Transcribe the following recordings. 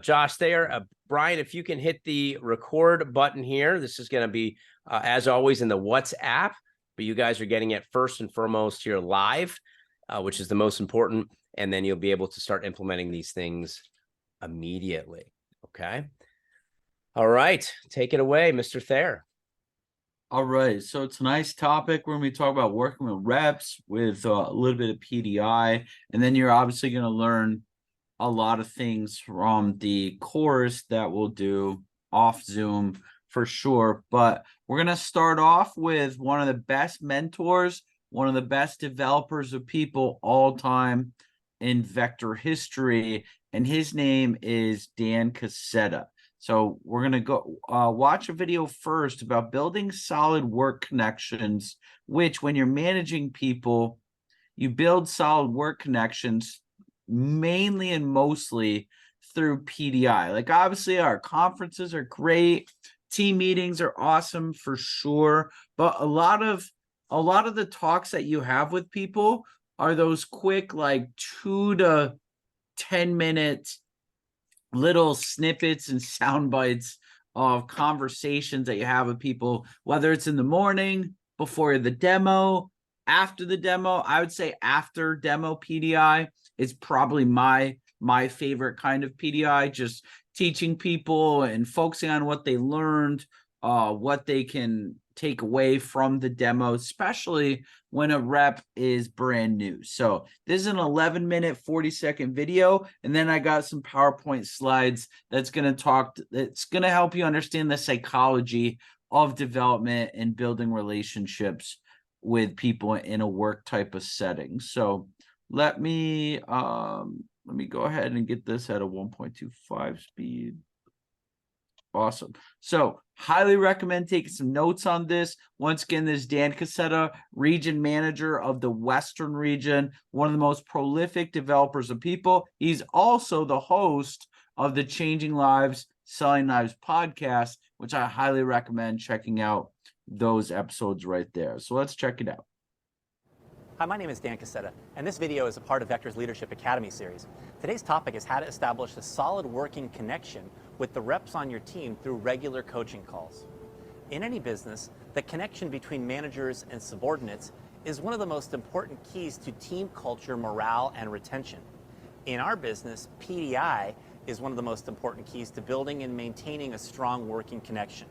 Josh there. Brian, if you can hit the record button here, this is going to be, as always, in the WhatsApp, but you guys are getting it first and foremost here live, which is the most important, and then you'll be able to start implementing these things immediately, okay? All right, take it away, Mr. Thayer. All right, so tonight's topic, we're going to be talking about working with reps with a little bit of PDI, and then you're obviously going to learn a lot of things from the course that we'll do off Zoom for sure. But we're going to start off with one of the best mentors, one of the best developers of people all time in vector history, and his name is Dan Cassetta. So we're going to go watch a video first about building solid work connections, which when you're managing people, you build solid work connections mainly and mostly through PDI. Like obviously our conferences are great, team meetings are awesome for sure, but a lot of the talks that you have with people are those quick like 2 to 10 minutes little snippets and sound bites of conversations that you have with people, whether it's in the morning, before the demo, after the demo. I would say after demo PDI is probably my favorite kind of PDI, just teaching people and focusing on what they learned, what they can take away from the demo, especially when a rep is brand new. So this is an 11-minute, 40-second video, and then I got some PowerPoint slides that's going to help you understand the psychology of development and building relationships with people in a work type of setting. So let me go ahead and get this at a 1.25 speed. Awesome. So highly recommend taking some notes on this. Once again, this is Dan Cassetta, region manager of the Western region, one of the most prolific developers of people. He's also the host of the Changing Lives, Selling Lives podcast, which I highly recommend checking out those episodes right there. So let's check it out. Hi, my name is Dan Cassetta, and this video is a part of Vector's Leadership Academy series. Today's topic is how to establish a solid working connection with the reps on your team through regular coaching calls. In any business, the connection between managers and subordinates is one of the most important keys to team culture, morale, and retention. In our business, PDI is one of the most important keys to building and maintaining a strong working connection.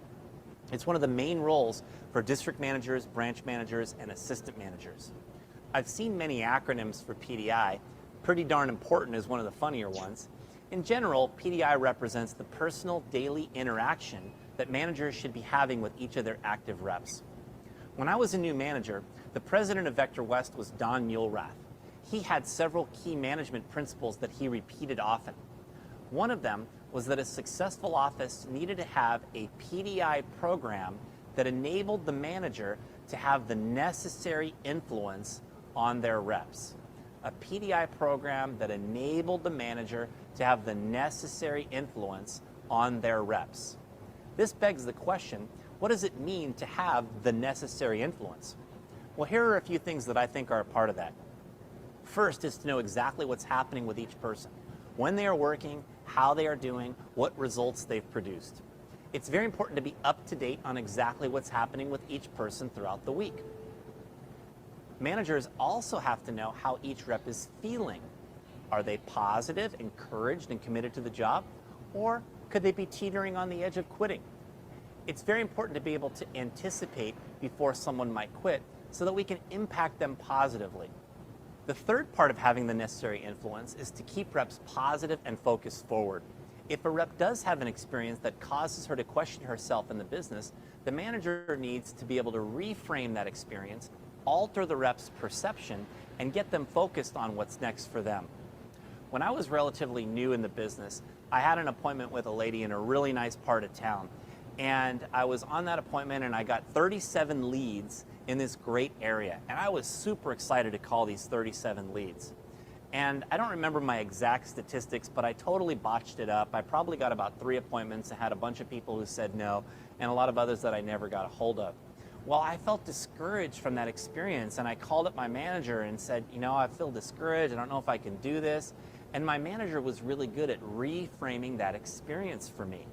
It's one of the main roles for district managers, branch managers, and assistant managers. I've seen many acronyms for PDI. Pretty darn important is one of the funnier ones. In general, PDI represents the personal daily interaction that managers should be having with each of their active reps. When I was a new manager, the president of Vector West was Don Mulerath. He had several key management principles that he repeated often. One of them was that a successful office needed to have a PDI program that enabled the manager to have the necessary influence on their reps. A PDI program that enabled the manager to have the necessary influence on their reps. This begs the question, what does it mean to have the necessary influence? Well, here are a few things that I think are a part of that. First is to know exactly what's happening with each person, when they are working, how they are doing, what results they've produced. It's very important to be up to date on exactly what's happening with each person throughout the week. Managers also have to know how each rep is feeling. Are they positive, encouraged, and committed to the job? Or could they be teetering on the edge of quitting? It's very important to be able to anticipate before someone might quit so that we can impact them positively. The third part of having the necessary influence is to keep reps positive and focused forward. If a rep does have an experience that causes her to question herself in the business, the manager needs to be able to reframe that experience, alter the rep's perception, and get them focused on what's next for them. When I was relatively new in the business, I had an appointment with a lady in a really nice part of town. And I was on that appointment and I got 37 leads in this great area. And I was super excited to call these 37 leads. And I don't remember my exact statistics, but I totally botched it up. I probably got about 3 appointments and had a bunch of people who said no, and a lot of others that I never got a hold of. Well, I felt discouraged from that experience, and I called up my manager and said, you know, I feel discouraged. I don't know if I can do this. And my manager was really good at reframing that experience for me.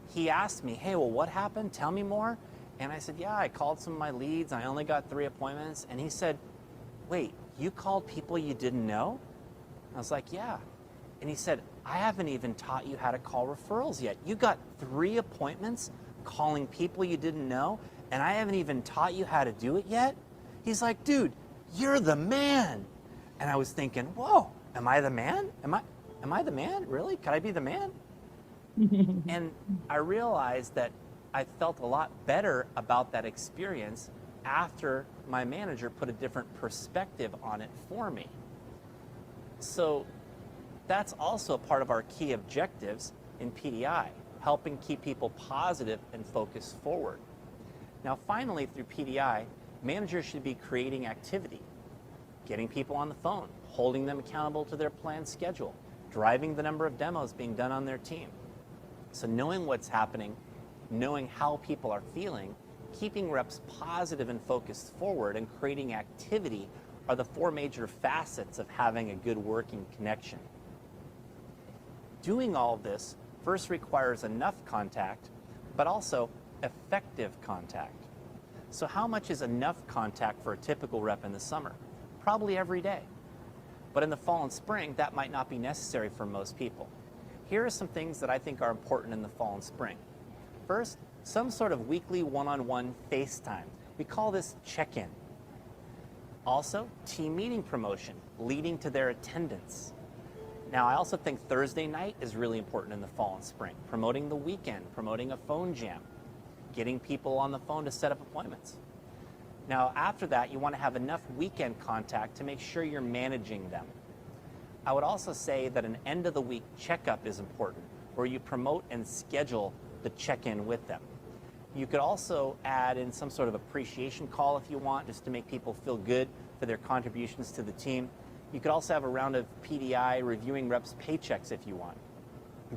He asked me, hey, well, what happened? Tell me more. And I said, yeah, I called some of my leads. I only got 3 appointments. And he said, wait, you called people you didn't know? I was like, yeah. And he said, I haven't even taught you how to call referrals yet. You got 3 appointments calling people you didn't know, and I haven't even taught you how to do it yet? He's like, dude, you're the man. And I was thinking, whoa, am I the man? Am I the man? Really? Could I be the man? And I realized that I felt a lot better about that experience after my manager put a different perspective on it for me. So that's also a part of our key objectives in PDI, helping keep people positive and focused forward. Now, finally, through PDI, managers should be creating activity, getting people on the phone, holding them accountable to their planned schedule, driving the number of demos being done on their team. So knowing what's happening, knowing how people are feeling, keeping reps positive and focused forward, and creating activity are the 4 major facets of having a good working connection. Doing all of this first requires enough contact, but also effective contact. So how much is enough contact for a typical rep in the summer? Probably every day. But in the fall and spring, that might not be necessary for most people. Here are some things that I think are important in the fall and spring. First, some sort of weekly one-on-one FaceTime. We call this check-in. Also, team meeting promotion, leading to their attendance. Now, I also think Thursday night is really important in the fall and spring, promoting the weekend, promoting a phone jam, getting people on the phone to set up appointments. Now, after that, you want to have enough weekend contact to make sure you're managing them. I would also say that an end of the week checkup is important, where you promote and schedule the check-in with them. You could also add in some sort of appreciation call if you want, just to make people feel good for their contributions to the team. You could also have a round of PDI reviewing reps' paychecks if you want.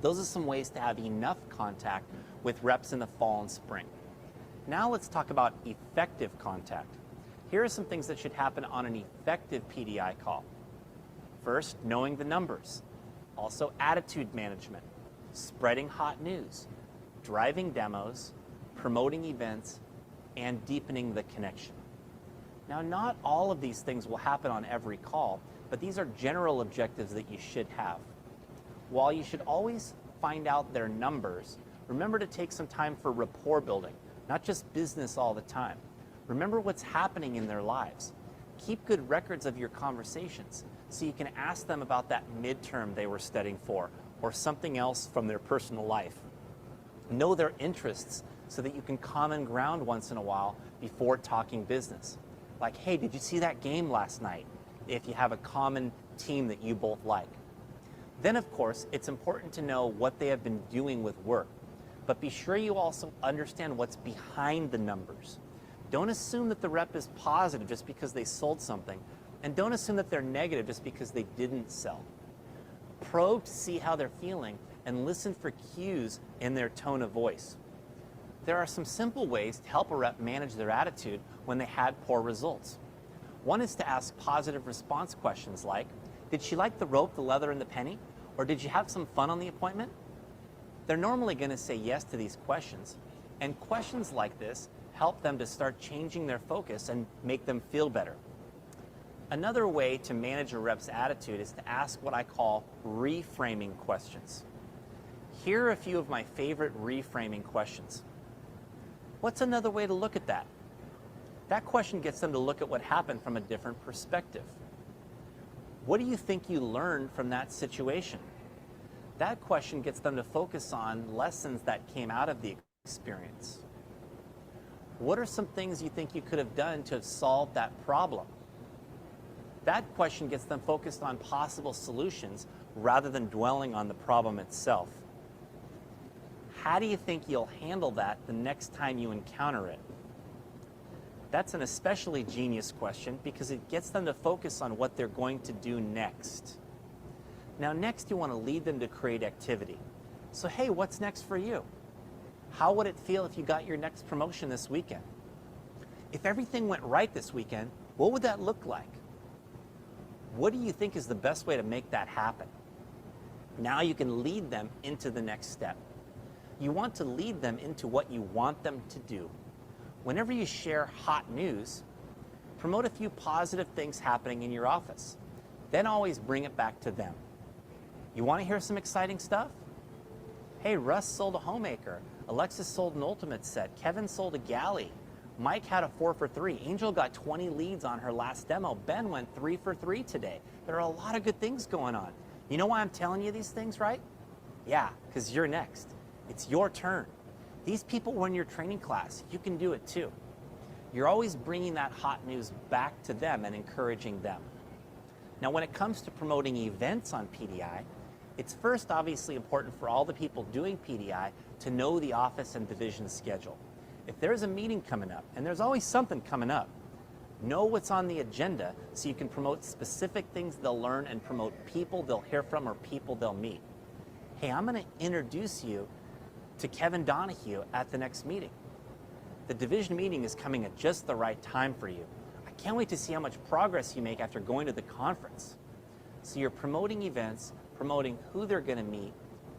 Those are some ways to have enough contact with reps in the fall and spring. Now let's talk about effective contact. Here are some things that should happen on an effective PDI call. First, knowing the numbers. Also, attitude management, spreading hot news, driving demos, promoting events, and deepening the connection. Now, not all of these things will happen on every call, but these are general objectives that you should have. While you should always find out their numbers, remember to take some time for rapport building, not just business all the time. Remember what's happening in their lives. Keep good records of your conversations so you can ask them about that midterm they were studying for or something else from their personal life. Know their interests so that you can common ground once in a while before talking business. Like, hey, did you see that game last night? If you have a common team that you both like. Then, of course, it's important to know what they have been doing with work. But be sure you also understand what's behind the numbers. Don't assume that the rep is positive just because they sold something, and don't assume that they're negative just because they didn't sell. Probe to see how they're feeling and listen for cues in their tone of voice. There are some simple ways to help a rep manage their attitude when they had poor results. One is to ask positive response questions like, did she like the rope, the leather, and the penny? Or did you have some fun on the appointment? They're normally going to say yes to these questions, and questions like this help them to start changing their focus and make them feel better. Another way to manage a rep's attitude is to ask what I call reframing questions. Here are a few of my favorite reframing questions. What's another way to look at that? That question gets them to look at what happened from a different perspective. What do you think you learned from that situation? That question gets them to focus on lessons that came out of the experience. What are some things you think you could have done to solve that problem? That question gets them focused on possible solutions rather than dwelling on the problem itself. How do you think you'll handle that the next time you encounter it? That's an especially genius question because it gets them to focus on what they're going to do next. Now, next you want to lead them to create activity. So, hey, what's next for you? How would it feel if you got your next promotion this weekend? If everything went right this weekend, what would that look like? What do you think is the best way to make that happen? Now you can lead them into the next step. You want to lead them into what you want them to do. Whenever you share hot news, promote a few positive things happening in your office. Then always bring it back to them. You want to hear some exciting stuff? Hey, Russ sold a homemaker. Alexis sold an ultimate set. Kevin sold a galley. Mike had a 4 for 3. Angel got 20 leads on her last demo. Ben went 3 for 3 today. There are a lot of good things going on. You know why I'm telling you these things, right? Yeah, because you're next. It's your turn. These people run your training class. You can do it too. You're always bringing that hot news back to them and encouraging them. Now, when it comes to promoting events on PDI, it's first obviously important for all the people doing PDI to know the office and division schedule. If there's a meeting coming up, and there's always something coming up, know what's on the agenda so you can promote specific things they'll learn and promote people they'll hear from or people they'll meet. Hey, I'm going to introduce you to Kevin Donahue at the next meeting. The division meeting is coming at just the right time for you. I can't wait to see how much progress you make after going to the conference. So you're promoting events, promoting who they're going to meet,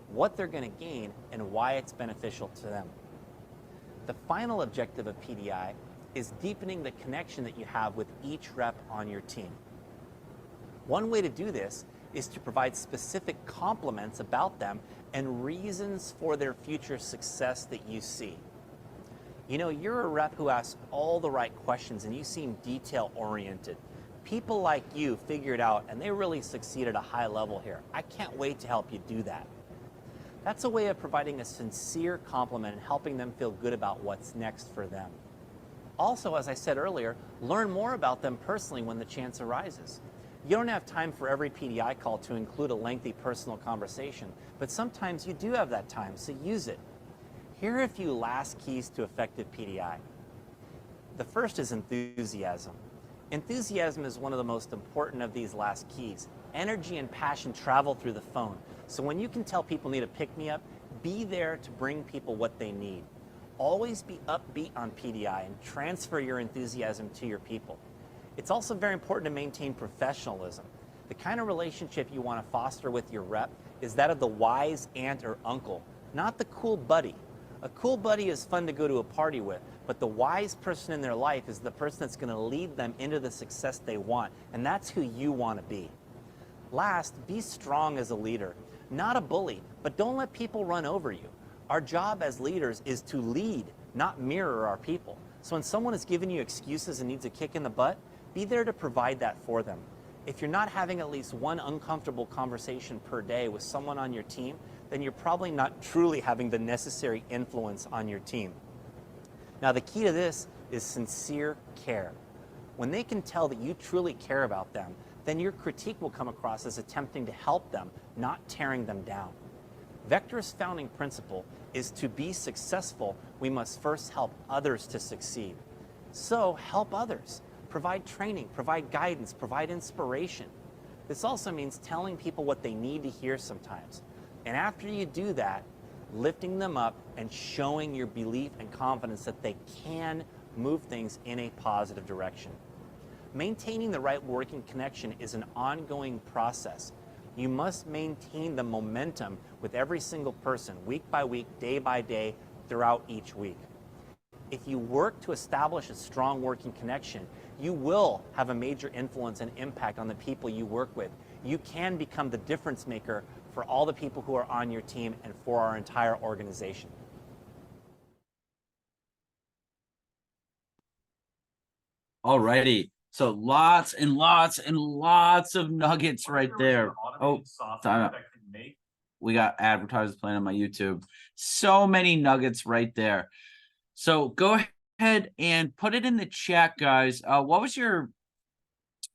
what they're going to gain, and why it's beneficial to them. The final objective of PDI is deepening the connection that you have with each rep on your team. One way to do this is to provide specific compliments about them and reasons for their future success that you see. You know, you're a rep who asks all the right questions and you seem detail-oriented. People like you figure it out and they really succeed at a high level here. I can't wait to help you do that. That's a way of providing a sincere compliment and helping them feel good about what's next for them. Also, as I said earlier, learn more about them personally when the chance arises. You don't have time for every PDI call to include a lengthy personal conversation, but sometimes you do have that time, so use it. Here are a few last keys to effective PDI. The first is enthusiasm. Enthusiasm is one of the most important of these last keys. Energy and passion travel through the phone. So when you can tell people need a pick-me-up, be there to bring people what they need. Always be upbeat on PDI and transfer your enthusiasm to your people. It's also very important to maintain professionalism. The kind of relationship you want to foster with your rep is that of the wise aunt or uncle, not the cool buddy. A cool buddy is fun to go to a party with, but the wise person in their life is the person that's going to lead them into the success they want, and that's who you want to be. Last, be strong as a leader. Not a bully, but don't let people run over you. Our job as leaders is to lead, not mirror our people. So when someone is giving you excuses and needs a kick in the butt, be there to provide that for them. If you're not having at least one uncomfortable conversation per day with someone on your team, then you're probably not truly having the necessary influence on your team. Now, the key to this is sincere care. When they can tell that you truly care about them, then your critique will come across as attempting to help them, not tearing them down. Vector's founding principle is to be successful, we must first help others to succeed. So help others. Provide training, provide guidance, provide inspiration. This also means telling people what they need to hear sometimes. And after you do that, lifting them up and showing your belief and confidence that they can move things in a positive direction. Maintaining the right working connection is an ongoing process. You must maintain the momentum with every single person, week by week, day by day, throughout each week. If you work to establish a strong working connection, you will have a major influence and impact on the people you work with. You can become the difference maker for all the people who are on your team and for our entire organization. Alrighty. So lots and lots and lots of nuggets right there. Oh, time out. We got advertisers playing on my YouTube. So many nuggets right there. So go ahead and put it in the chat, guys. What was your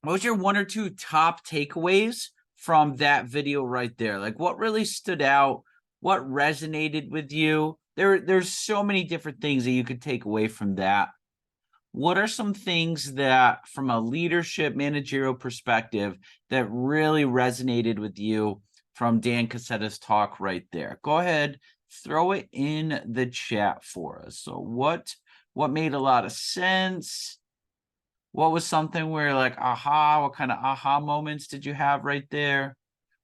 one or two top takeaways from that video right there? Like, what really stood out? What resonated with you? There's so many different things that you could take away from that. What are some things that, from a leadership managerial perspective, that really resonated with you from Dan Cassetta's talk right there? Go ahead, throw it in the chat for us. So what made a lot of sense? What was something where like, aha, what kind of aha moments did you have right there?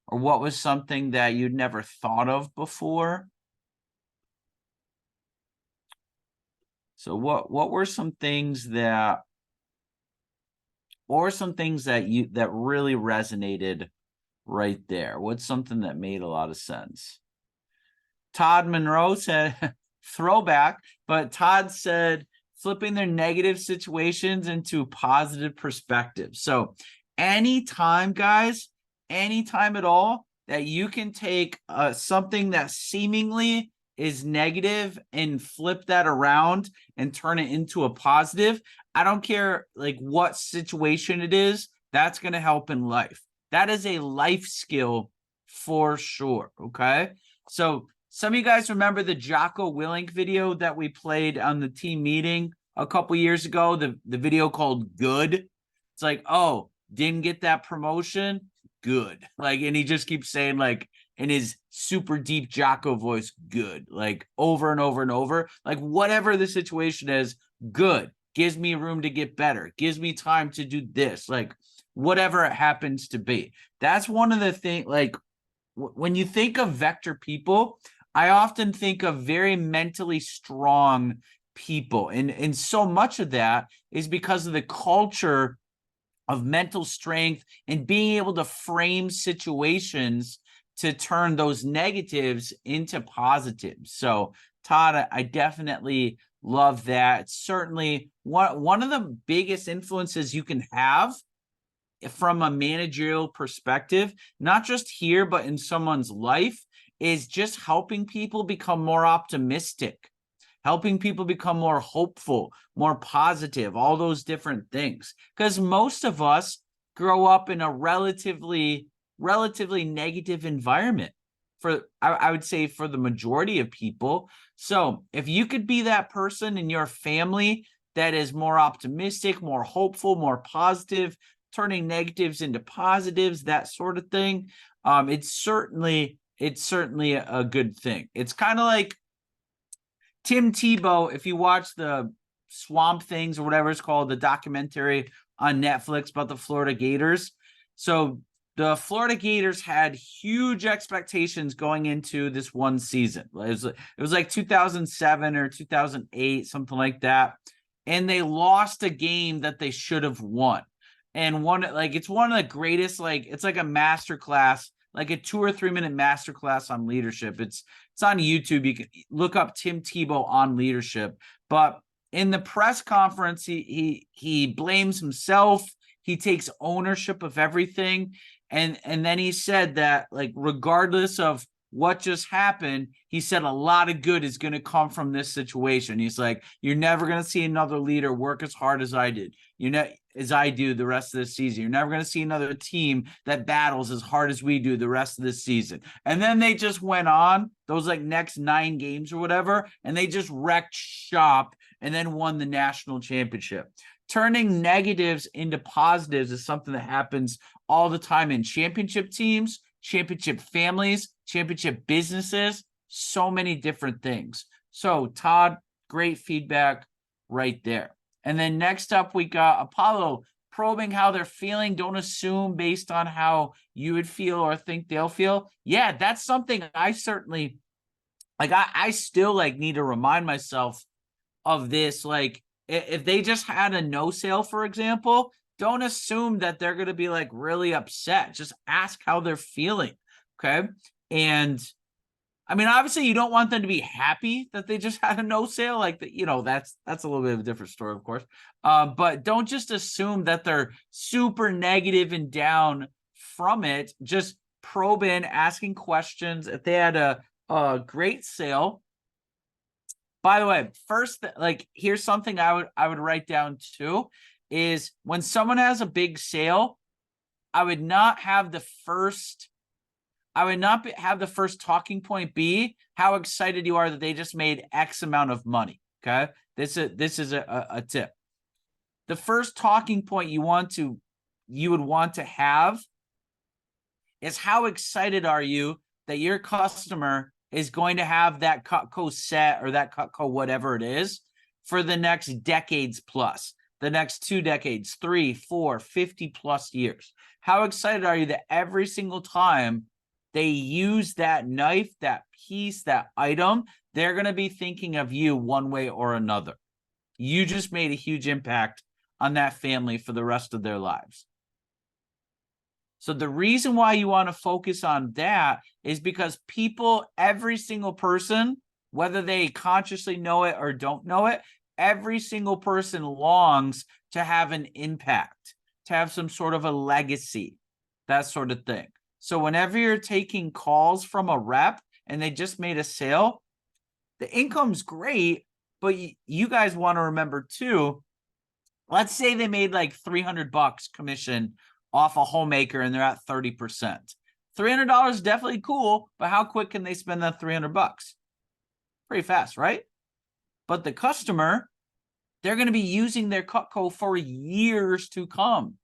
Or what was something that you'd never thought of before? So what were some things that, or some things that really resonated right there? What's something that made a lot of sense? Todd Monroe said throwback, but Todd said flipping their negative situations into positive perspective. So anytime, guys, anytime at all that you can take something that seemingly is negative and flip that around and turn it into a positive, I don't care like what situation it is, that's going to help in life. That is a life skill for sure. Okay. So some of you guys remember the Jocko Willink video that we played on the team meeting a couple years ago, the video called Good. It's like, oh, didn't get that promotion, good. Like, and he just keeps saying, like, in his super deep Jocko voice, good, like over and over and over. Like, whatever the situation is, good. Gives me room to get better. Gives me time to do this. Like, whatever it happens to be. That's one of the things, like, when you think of vector people, I often think of very mentally strong people. And so much of that is because of the culture of mental strength and being able to frame situations to turn those negatives into positives. So, Todd, I definitely love that. Certainly one of the biggest influences you can have from a managerial perspective, not just here, but in someone's life, is just helping people become more optimistic, helping people become more hopeful, more positive, all those different things. Because most of us grow up in a relatively negative environment, for I would say for the majority of people. So if you could be that person in your family that is more optimistic, more hopeful, more positive, turning negatives into positives, that sort of thing, it's certainly a good thing. It's kind of like Tim Tebow, if you watch the Swamp Things or whatever it's called, the documentary on Netflix about the Florida Gators. So the Florida Gators had huge expectations going into this one season. It was like 2007 or 2008, something like that. And they lost a game that they should have won. And it's one of the greatest, like, it's like a master class, like a 2 or 3 minute master class on leadership. It's on YouTube. You can look up Tim Tebow on leadership. But in the press conference, he blames himself. He takes ownership of everything. And then he said that, like, regardless of what just happened, he said a lot of good is going to come from this situation. He's like, you're never going to see another leader work as hard as I did, as I do the rest of this season. You're never going to see another team that battles as hard as we do the rest of this season. And then they just went on those like next 9 games or whatever, and they just wrecked shop and then won the national championship. Turning negatives into positives is something that happens all the time in championship teams, championship families, championship businesses, so many different things. So, Todd, great feedback right there. And then next up, we got Apollo, probing how they're feeling. Don't assume based on how you would feel or think they'll feel. Yeah, that's something I certainly, like, I still like need to remind myself of this. Like, if they just had a no sale, for example, don't assume that they're going to be like really upset. Just ask how they're feeling. Okay. And I mean, obviously you don't want them to be happy that they just had a no sale. Like, that's a little bit of a different story, of course. But don't just assume that they're super negative and down from it. Just probe in, asking questions. If they had a great sale, by the way, first, like, here's something I would write down too, is when someone has a big sale, I would not have the first talking point be how excited you are that they just made X amount of money. Okay. This is a tip. The first talking point you would want to have is how excited are you that your customer is going to have that Cutco set or that Cutco whatever it is for the next decades plus, the next 2 decades, 3, 4, 50 plus years. How excited are you that every single time they use that knife, that piece, that item, they're going to be thinking of you one way or another. You just made a huge impact on that family for the rest of their lives. So the reason why you want to focus on that is because people, every single person, whether they consciously know it or don't know it, every single person longs to have an impact, to have some sort of a legacy, that sort of thing. So whenever you're taking calls from a rep and they just made a sale, the income's great, but you guys want to remember too, let's say they made like $300 commission off a homemaker and they're at 30%. $300 is definitely cool, but how quick can they spend that $300? Pretty fast, right? But the customer, they're going to be using their Cutco for years to come,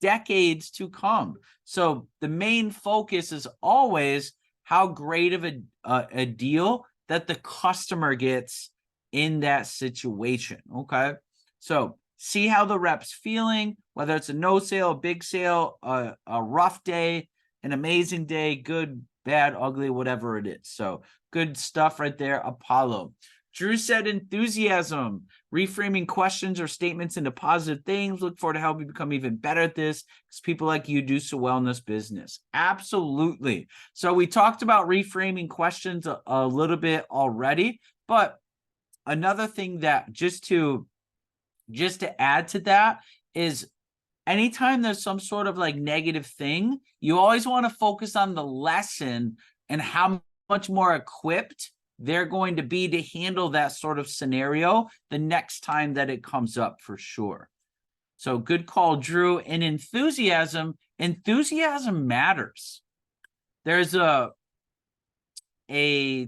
decades to come. So the main focus is always how great of a deal that the customer gets in that situation, okay? So see how the rep's feeling, whether it's a no sale, a big sale, a rough day, an amazing day, good, bad, ugly, whatever it is. So good stuff right there, Apollo. Drew said enthusiasm, reframing questions or statements into positive things. Look forward to help you become even better at this because people like you do so well in this business. Absolutely. So we talked about reframing questions a little bit already, but another thing that just to add to that is anytime there's some sort of like negative thing, you always want to focus on the lesson and how much more equipped they're going to be to handle that sort of scenario the next time that it comes up, for sure. So good call, Drew. And enthusiasm matters. There's a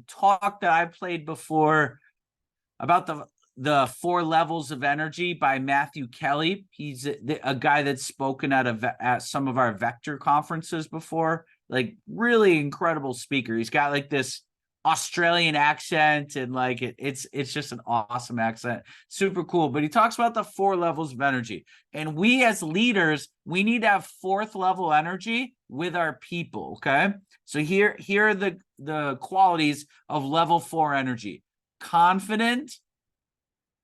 talk that I played before about the 4 levels of energy by Matthew Kelly. He's a guy that's spoken at some of our Vector conferences before. Like, really incredible speaker. He's got like this Australian accent and like it's just an awesome accent. Super cool. But he talks about the 4 levels of energy. And we as leaders, we need to have 4th level energy with our people. Okay. So here are the qualities of level 4 energy: confident,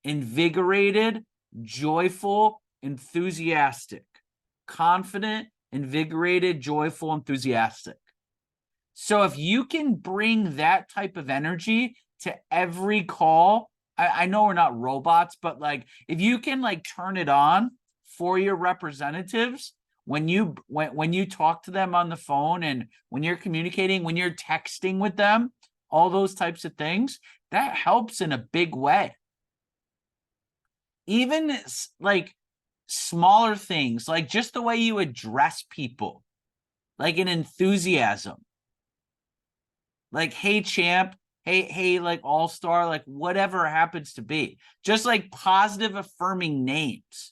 invigorated, joyful, enthusiastic. Confident, invigorated, joyful, enthusiastic. So if you can bring that type of energy to every call, I know we're not robots, but like if you can like turn it on for your representatives when you talk to them on the phone and when you're communicating, when you're texting with them, all those types of things, that helps in a big way. Even like smaller things, like just the way you address people, like an enthusiasm, like, hey, champ, hey, like all-star, like whatever it happens to be, just like positive affirming names.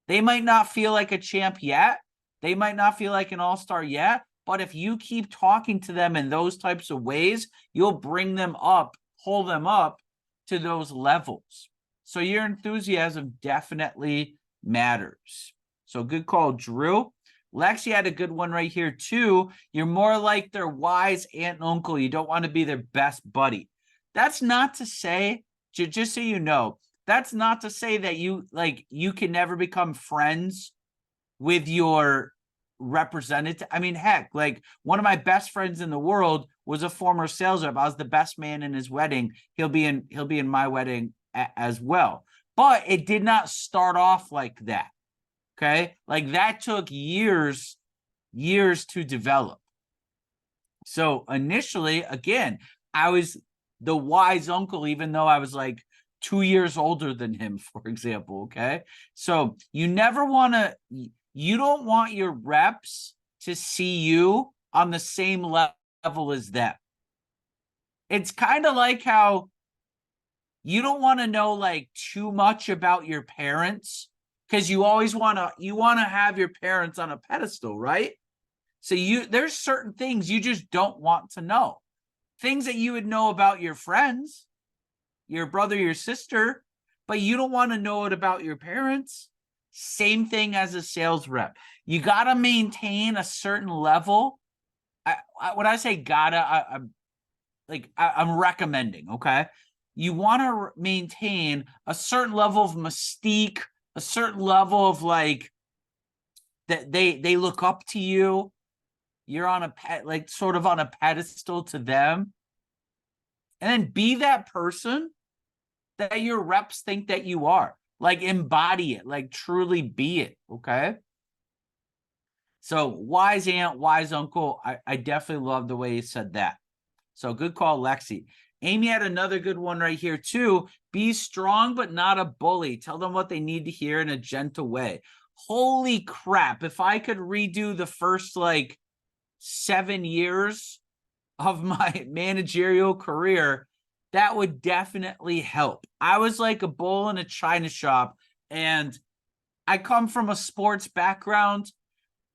They might not feel like a champ yet. They might not feel like an all-star yet, but if you keep talking to them in those types of ways, you'll bring them up, pull them up to those levels. So your enthusiasm definitely matters. So good call, Drew. Lexi had a good one right here too. You're more like their wise aunt and uncle. You don't want to be their best buddy. That's not to say, just so you know, that's not to say that you can never become friends with your representative. I mean, heck, like one of my best friends in the world was a former sales rep. I was the best man in his wedding. He'll be in my wedding as well. But it did not start off like that. Okay, like that took years to develop. So initially, again, I was the wise uncle, even though I was like 2 years older than him, for example. Okay, so you don't want your reps to see you on the same level as them. It's kind of like how you don't want to know like too much about your parents, because you always want to have your parents on a pedestal, right? So there's certain things you just don't want to know. Things that you would know about your friends, your brother, your sister, but you don't want to know it about your parents. Same thing as a sales rep. You got to maintain a certain level when I say gotta, I'm recommending, okay? You want to maintain a certain level of mystique, a certain level of like that they look up to you. You're on a like sort of on a pedestal to them. And then be that person that your reps think that you are. Like embody it, like truly be it, okay? So wise aunt, wise uncle, I definitely love the way he said that. So good call, Lexi. Amy had another good one right here too. Be strong, but not a bully. Tell them what they need to hear in a gentle way. Holy crap. If I could redo the first like 7 years of my managerial career, that would definitely help. I was like a bull in a china shop, and I come from a sports background.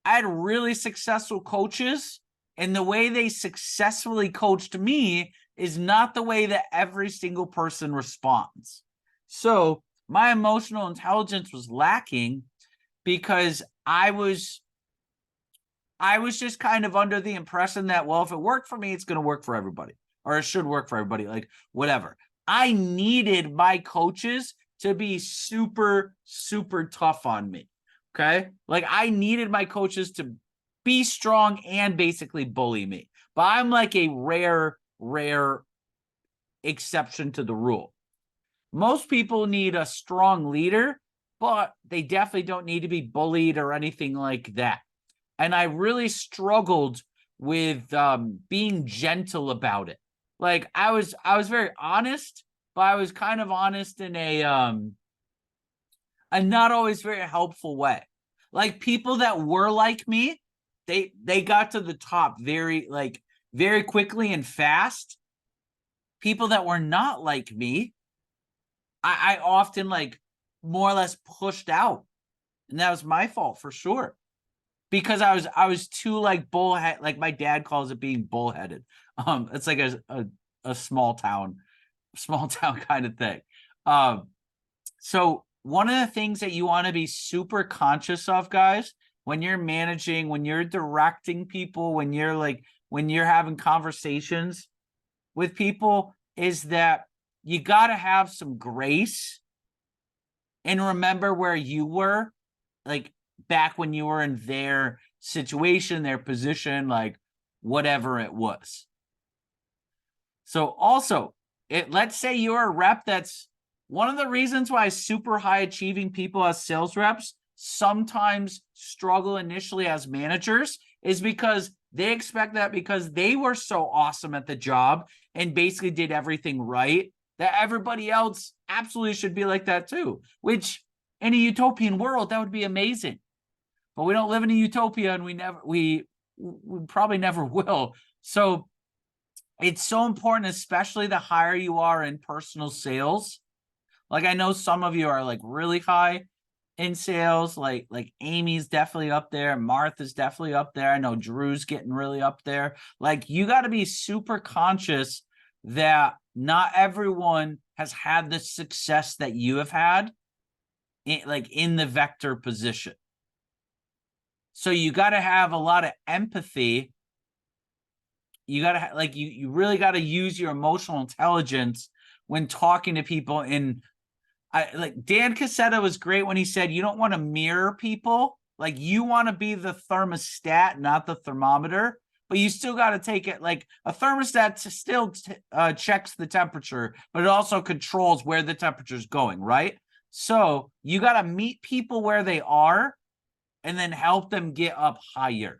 I had really successful coaches, and the way they successfully coached me is not the way that every single person responds. So my emotional intelligence was lacking because I was just kind of under the impression that, well, if it worked for me, it's going to work for everybody, or it should work for everybody, like whatever. I needed my coaches to be super, super tough on me. Okay. Like I needed my coaches to be strong and basically bully me. But I'm like a rare exception to the rule. Most people need a strong leader, but they definitely don't need to be bullied or anything like that. And I really struggled with being gentle about it. Like I was very honest, but I was kind of honest in a not always very helpful way. Like people that were like me, they got to the top very quickly and fast. People that were not like me, I often like more or less pushed out. And that was my fault for sure. Because I was too like bullhead, like my dad calls it being bullheaded. It's like a small town kind of thing. So one of the things that you want to be super conscious of, guys, when you're managing, when you're directing people, when you're having conversations with people, is that you got to have some grace and remember where you were, like back when you were in their situation, their position, like whatever it was. So also, let's say you're a rep that's one of the reasons why super high achieving people as sales reps sometimes struggle initially as managers is because they expect that because they were so awesome at the job and basically did everything right, that everybody else absolutely should be like that too, which in a utopian world, that would be amazing. But we don't live in a utopia, and we probably never will. So it's so important, especially the higher you are in personal sales. Like I know some of you are like really high in sales, like Amy's definitely up there, Martha's definitely up there. I know Drew's getting really up there. Like you got to be super conscious that not everyone has had the success that you have had in the vector position. So you got to have a lot of empathy. You got to you really got to use your emotional intelligence when talking to people. And like Dan Cassetta was great when he said, you don't want to mirror people. Like you want to be the thermostat, not the thermometer, but you still got to take it. Like a thermostat still checks the temperature, but it also controls where the temperature is going, right? So you got to meet people where they are and then help them get up higher.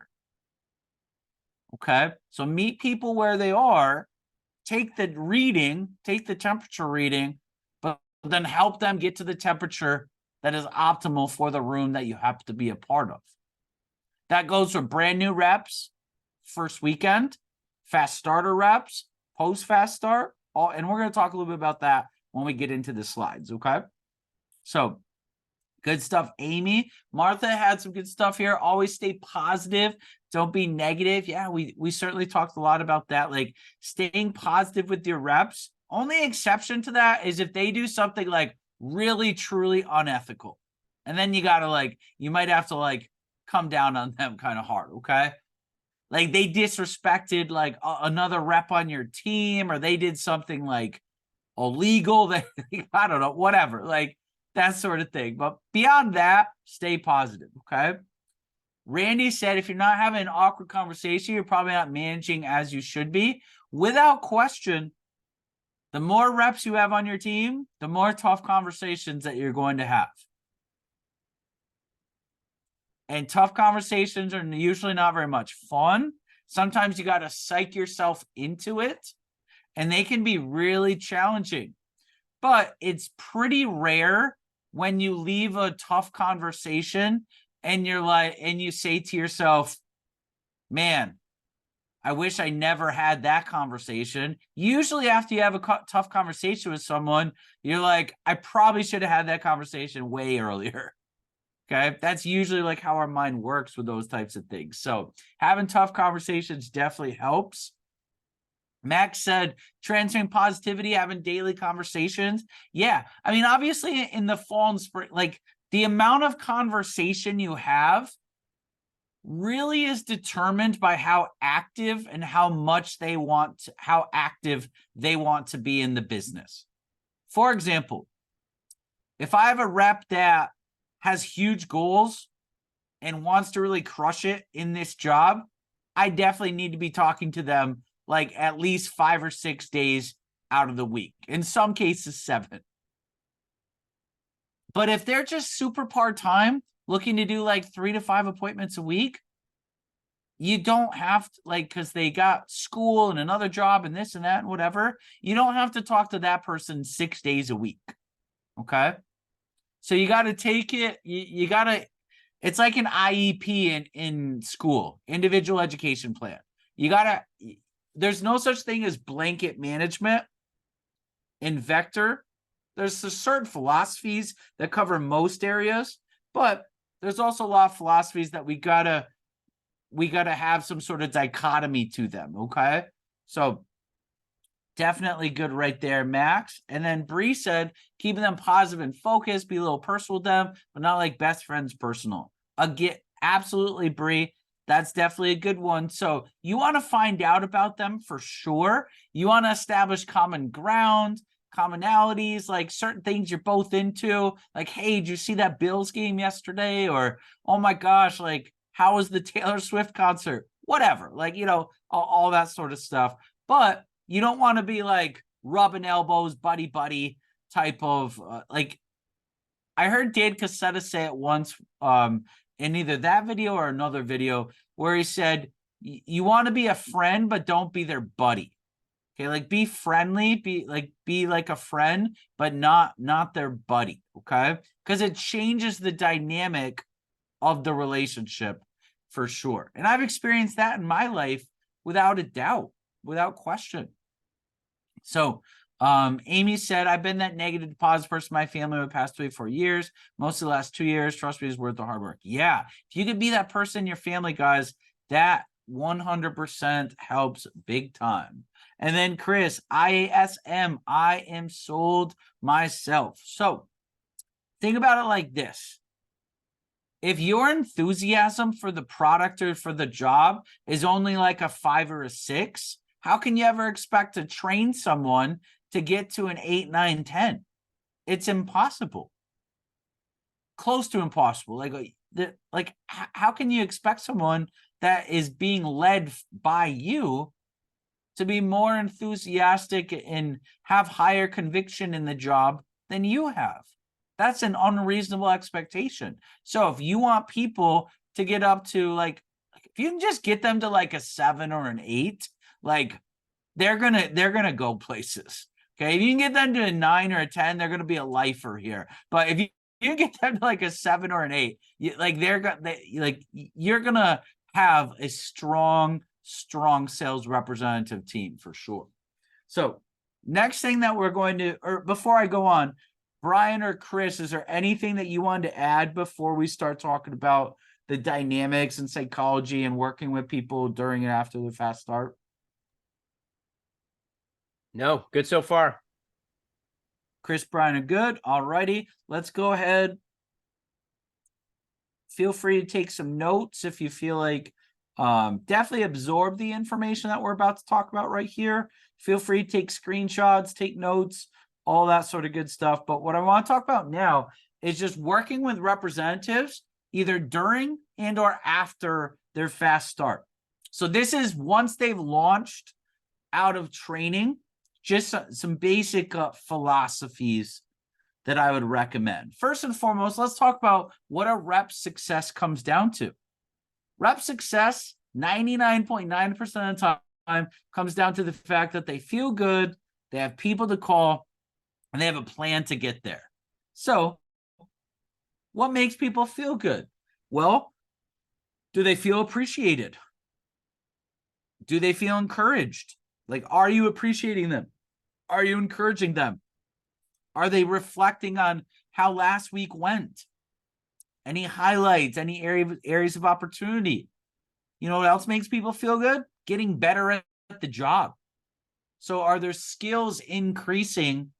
Okay, so meet people where they are, take the temperature reading, but then help them get to the temperature that is optimal for the room that you have to be a part of. That goes for brand new reps, first weekend, fast starter reps, post fast start, and we're going to talk a little bit about that when we get into the slides, okay? So good stuff, Amy. Martha had some good stuff here. Always stay positive. Don't be negative. Yeah, we certainly talked a lot about that. Like staying positive with your reps. Only exception to that is if they do something like really, truly unethical. And then you might have to come down on them kind of hard, okay? like they disrespected like another rep on your team, or they did something like illegal that I don't know, whatever, like that sort of thing. But beyond that, stay positive. Okay. Randy said, if you're not having an awkward conversation, you're probably not managing as you should be. Without question, the more reps you have on your team, the more tough conversations that you're going to have. And tough conversations are usually not very much fun. Sometimes you got to psych yourself into it, and they can be really challenging. But it's pretty rare when you leave a tough conversation and you're like, and you say to yourself, man, I wish I never had that conversation. Usually after you have a tough conversation with someone, you're like, I probably should have had that conversation way earlier. Okay. That's usually like how our mind works with those types of things. So having tough conversations definitely helps. Max said, transferring positivity, having daily conversations. Yeah. I mean, obviously in the fall and spring, like the amount of conversation you have really is determined by how active and how active they want to be in the business. For example, if I have a rep that has huge goals and wants to really crush it in this job, I definitely need to be talking to them like at least 5 or 6 days out of the week, in some cases 7. But if they're just super part-time, looking to do like 3 to 5 appointments a week, you don't have to, like, because they got school and another job and this and that and whatever, you don't have to talk to that person 6 days a week. Okay. So you got to take it, you got to, it's like an IEP in school, individual education plan. You got to, there's no such thing as blanket management in Vector. There's certain philosophies that cover most areas, but there's also a lot of philosophies that we gotta have some sort of dichotomy to them. Okay. So definitely good right there, Max. And then Bree said, keeping them positive and focused, be a little personal with them, but not like best friends personal. Again, absolutely, Bree. That's definitely a good one. So you want to find out about them for sure. You want to establish common ground, commonalities, like certain things you're both into. Like, hey, did you see that Bills game yesterday? Or, oh my gosh, like, how was the Taylor Swift concert? Whatever, like, you know, all that sort of stuff. But you don't want to be like rubbing elbows, buddy type of like. I heard Dan Cassetta say it once in either that video or another video where he said, you want to be a friend, but don't be their buddy. Okay, like be friendly, be like a friend, but not their buddy. Okay, because it changes the dynamic of the relationship for sure. And I've experienced that in my life without a doubt, without question. So Amy said, I've been that negative deposit person in my family over the past 3 or 4 years. Most of the last 2 years, trust me, is worth the hard work. Yeah. If you could be that person in your family, guys, that 100% helps big time. And then Chris, IASM, I am sold myself. So think about it like this. If your enthusiasm for the product or for the job is only like a 5 or a 6, how can you ever expect to train someone to get to an 8, 9, 10? It's impossible. Close to impossible. Like how can you expect someone that is being led by you to be more enthusiastic and have higher conviction in the job than you have? That's an unreasonable expectation. So if you want people to get up to like if you can just get them to like a 7 or an 8, like they're gonna go places. Okay, if you can get them to a 9 or a 10, they're gonna be a lifer here. But if you get them to like a 7 or an 8, you're gonna have a strong sales representative team for sure. So next thing that we're going to, or before I go on, Brian or Chris, is there anything that you wanted to add before we start talking about the dynamics and psychology and working with people during and after the fast start? No, good so far. Chris, Brian are good. All righty. Let's go ahead. Feel free to take some notes if you feel like Definitely absorb the information that we're about to talk about right here. Feel free to take screenshots, take notes, all that sort of good stuff. But what I want to talk about now is just working with representatives either during and or after their fast start. So this is once they've launched out of training, just some basic philosophies that I would recommend. First and foremost, let's talk about what a rep success comes down to. Rep success, 99.9% of the time, comes down to the fact that they feel good, they have people to call, and they have a plan to get there. So, what makes people feel good? Well, do they feel appreciated? Do they feel encouraged? Like, are you appreciating them? Are you encouraging them? Are they reflecting on how last week went? Any highlights, any areas of opportunity? You know what else makes people feel good? Getting better at the job. So are their skills increasing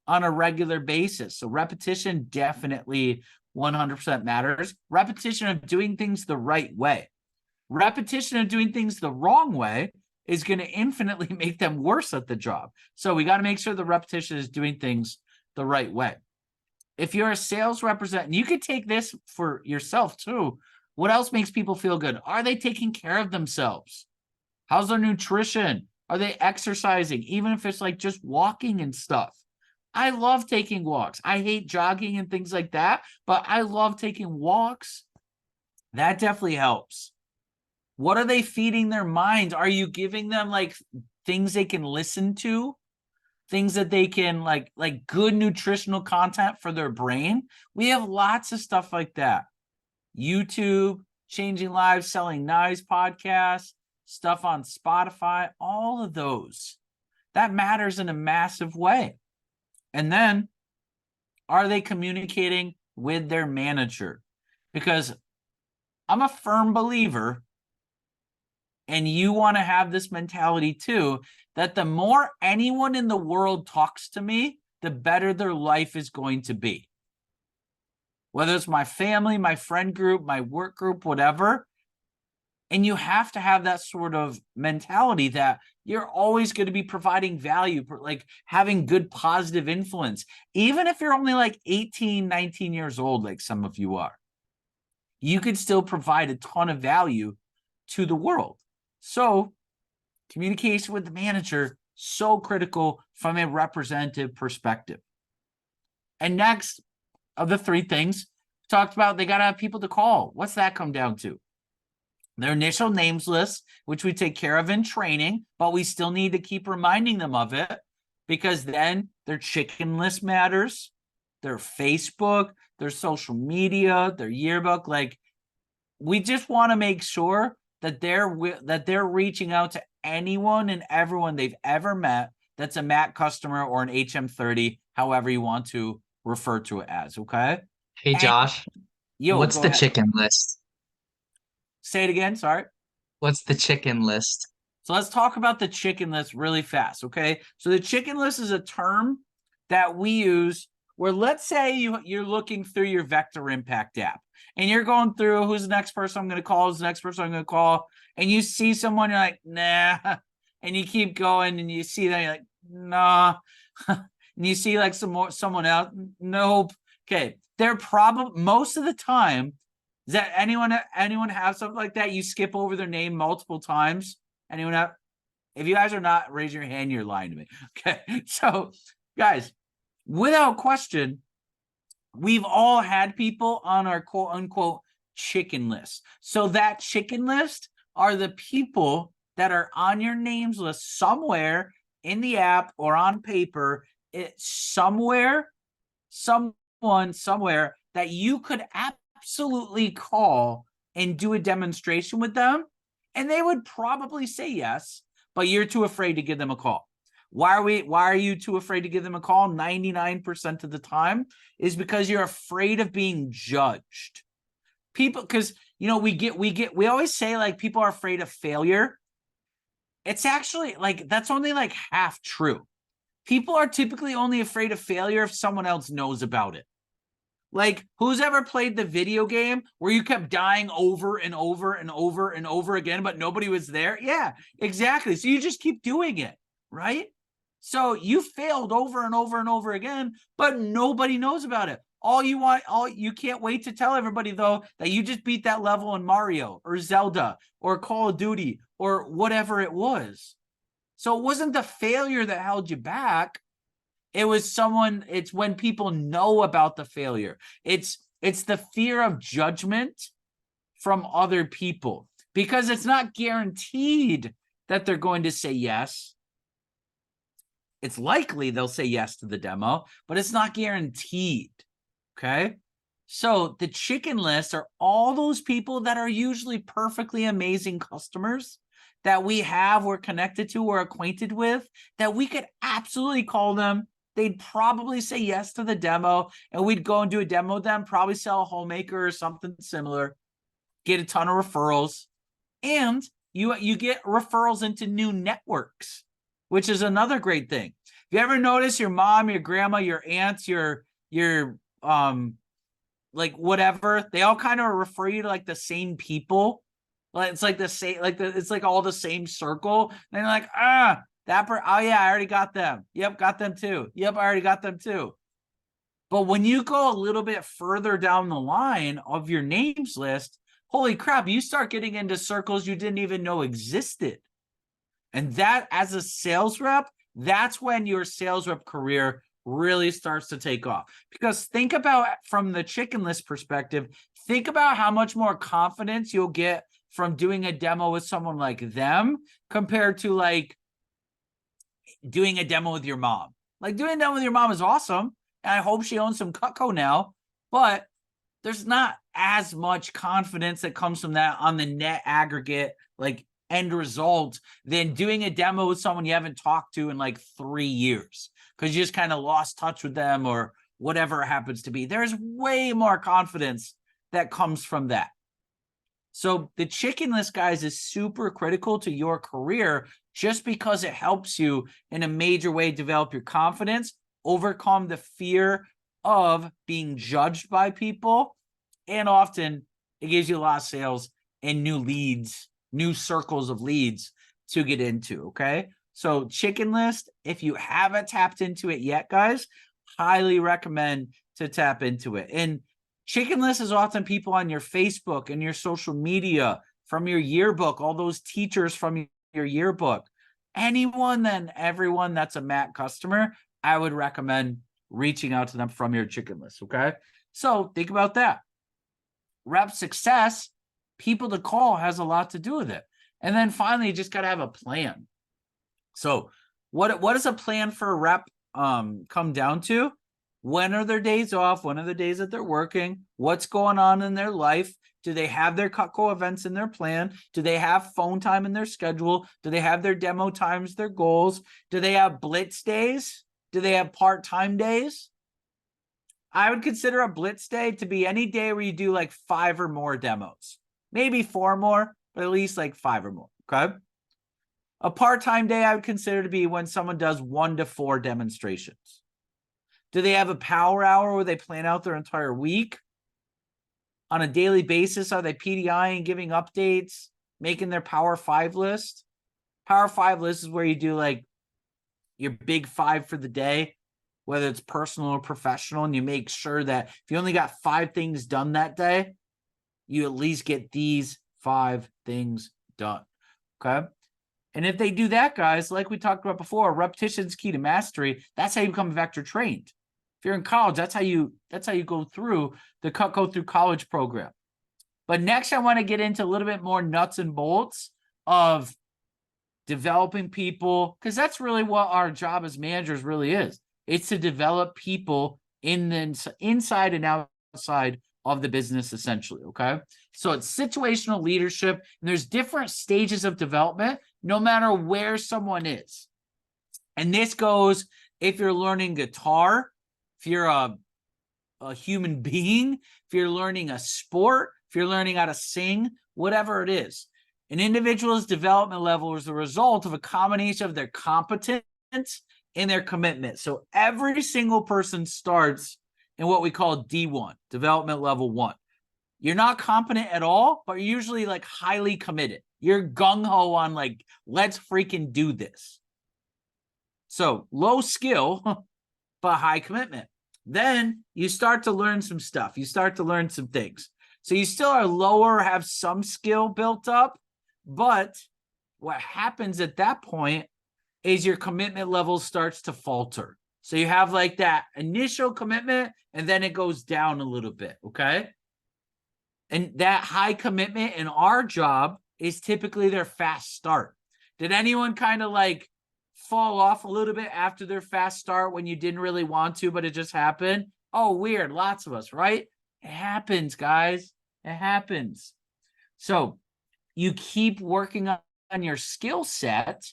on a regular basis? So repetition definitely 100% matters. Repetition of doing things the right way. Repetition of doing things the wrong way is going to infinitely make them worse at the job. So we got to make sure the repetition is doing things the right way. If you're a sales representative, you could take this for yourself too. What else makes people feel good? Are they taking care of themselves? How's their nutrition? Are they exercising? Even if it's like just walking and stuff. I love taking walks. I hate jogging and things like that, but I love taking walks. That definitely helps. What are they feeding their minds? Are you giving them like things they can listen to? Things that they can like good nutritional content for their brain? We have lots of stuff like that. YouTube, Changing Lives, Selling Knives podcast, stuff on Spotify, all of those. That matters in a massive way. And then, are they communicating with their manager? Because I'm a firm believer, and you want to have this mentality too, that the more anyone in the world talks to me, the better their life is going to be. Whether it's my family, my friend group, my work group, whatever. And you have to have that sort of mentality that you're always going to be providing value, like having good positive influence. Even if you're only like 18, 19 years old, like some of you are, you could still provide a ton of value to the world. So communication with the manager, so critical from a representative perspective. And next of the three things we talked about, they got to have people to call. What's that come down to? Their initial names list, which we take care of in training, but we still need to keep reminding them of it, because then their chicken list matters, their Facebook, their social media, their yearbook. Like, we just want to make sure that they're reaching out to anyone and everyone they've ever met that's a MAC customer or an HM30, however you want to refer to it as. Okay. Hey Josh, what's Go the ahead. chicken list? Say it again. Sorry. What's the chicken list? So let's talk about the chicken list really fast, okay? So the chicken list is a term that we use where, let's say you're looking through your Vector Impact app and you're going through who's the next person I'm going to call, who's the next person I'm going to call, and you see someone, you're like, nah, and you keep going and you see that, you're like, nah, and you see like someone else, nope. Okay, they're probably, most of the time, does that anyone have something like that? You skip over their name multiple times? Anyone have? If you guys are not, raise your hand, you're lying to me. Okay. So, guys, without question, we've all had people on our quote unquote chicken list. So that chicken list are the people that are on your names list somewhere in the app or on paper. It's somewhere that you could absolutely call and do a demonstration with them, and they would probably say yes, but you're too afraid to give them a call. Why are you too afraid to give them a call? 99% of the time is because you're afraid of being judged. People, because we always say like people are afraid of failure. It's actually like that's only like half true. People are typically only afraid of failure if someone else knows about it. Like, who's ever played the video game where you kept dying over and over and over and over again, but nobody was there? Yeah, exactly. So you just keep doing it, right? So you failed over and over and over again, but nobody knows about it. You can't wait to tell everybody though that you just beat that level in Mario or Zelda or Call of Duty or whatever it was. So it wasn't the failure that held you back. It's when people know about the failure. It's the fear of judgment from other people, because it's not guaranteed that they're going to say yes. It's likely they'll say yes to the demo, but it's not guaranteed. Okay. So the chicken list are all those people that are usually perfectly amazing customers that we're connected to, we're acquainted with, that we could absolutely call them. They'd probably say yes to the demo, and we'd go and do a demo with them, probably sell a homemaker or something similar, get a ton of referrals, and you get referrals into new networks, which is another great thing. If you ever notice your mom, your grandma, your aunts, your like whatever, they all kind of refer you to like the same people. Like it's like the same, it's like all the same circle. And you're like, oh yeah, I already got them. Yep, got them too. Yep, I already got them too. But when you go a little bit further down the line of your names list, holy crap, you start getting into circles you didn't even know existed. And that, as a sales rep, that's when your sales rep career really starts to take off. Because think about, from the chicken list perspective, think about how much more confidence you'll get from doing a demo with someone like them compared to like doing a demo with your mom. Like, doing a demo with your mom is awesome, and I hope she owns some Cutco now, but there's not as much confidence that comes from that on the net aggregate, like end result, than doing a demo with someone you haven't talked to in like 3 years because you just kind of lost touch with them or whatever it happens to be. There's way more confidence that comes from that. So the chicken list, guys, is super critical to your career just because it helps you in a major way develop your confidence, overcome the fear of being judged by people, and often it gives you a lot of sales and new leads, new circles of leads to get into, okay? So chicken list, if you haven't tapped into it yet, guys, highly recommend to tap into it. And chicken list is often people on your Facebook and your social media, from your yearbook, all those teachers from your yearbook, anyone and everyone that's a MAT customer, I would recommend reaching out to them from your chicken list, okay? So think about that. Rep success, people to call, has a lot to do with it. And then finally, you just got to have a plan. So what does a plan for a rep come down to? When are their days off? When are the days that they're working? What's going on in their life? Do they have their Cutco events in their plan? Do they have phone time in their schedule? Do they have their demo times, their goals? Do they have blitz days? Do they have part-time days? I would consider a blitz day to be any day where you do like 5 or more demos. Maybe 4 more, but at least like 5 or more, okay? A part-time day I would consider to be when someone does 1 to 4 demonstrations. Do they have a power hour where they plan out their entire week? On a daily basis, are they PDIing, giving updates, making their Power 5 list? Power 5 list is where you do like your big 5 for the day, whether it's personal or professional, and you make sure that if you only got 5 things done that day, you at least get these 5 things done, okay? And if they do that, guys, like we talked about before, repetition's key to mastery. That's how you become vector trained. If you're in college, that's how you go through the Cutco through college program. But next, I want to get into a little bit more nuts and bolts of developing people, because that's really what our job as managers really is. It's to develop people in the inside and outside of the business, essentially, okay? So it's situational leadership, and there's different stages of development, no matter where someone is. And this goes if you're learning guitar, if you're a human being, if you're learning a sport, if you're learning how to sing, whatever it is. An individual's development level is the result of a combination of their competence and their commitment. So every single person starts in what we call D1, development level 1. You're not competent at all, but you're usually like highly committed. You're gung-ho on like, let's freaking do this. So low skill, but high commitment. Then you start to learn some stuff. You start to learn some things. So you still are lower, have some skill built up, but what happens at that point is your commitment level starts to falter. So you have like that initial commitment and then it goes down a little bit, okay? And that high commitment in our job is typically their fast start. Did anyone kind of like fall off a little bit after their fast start when you didn't really want to, but it just happened? Oh, weird. Lots of us, right? It happens, guys. It happens. So you keep working on your skill set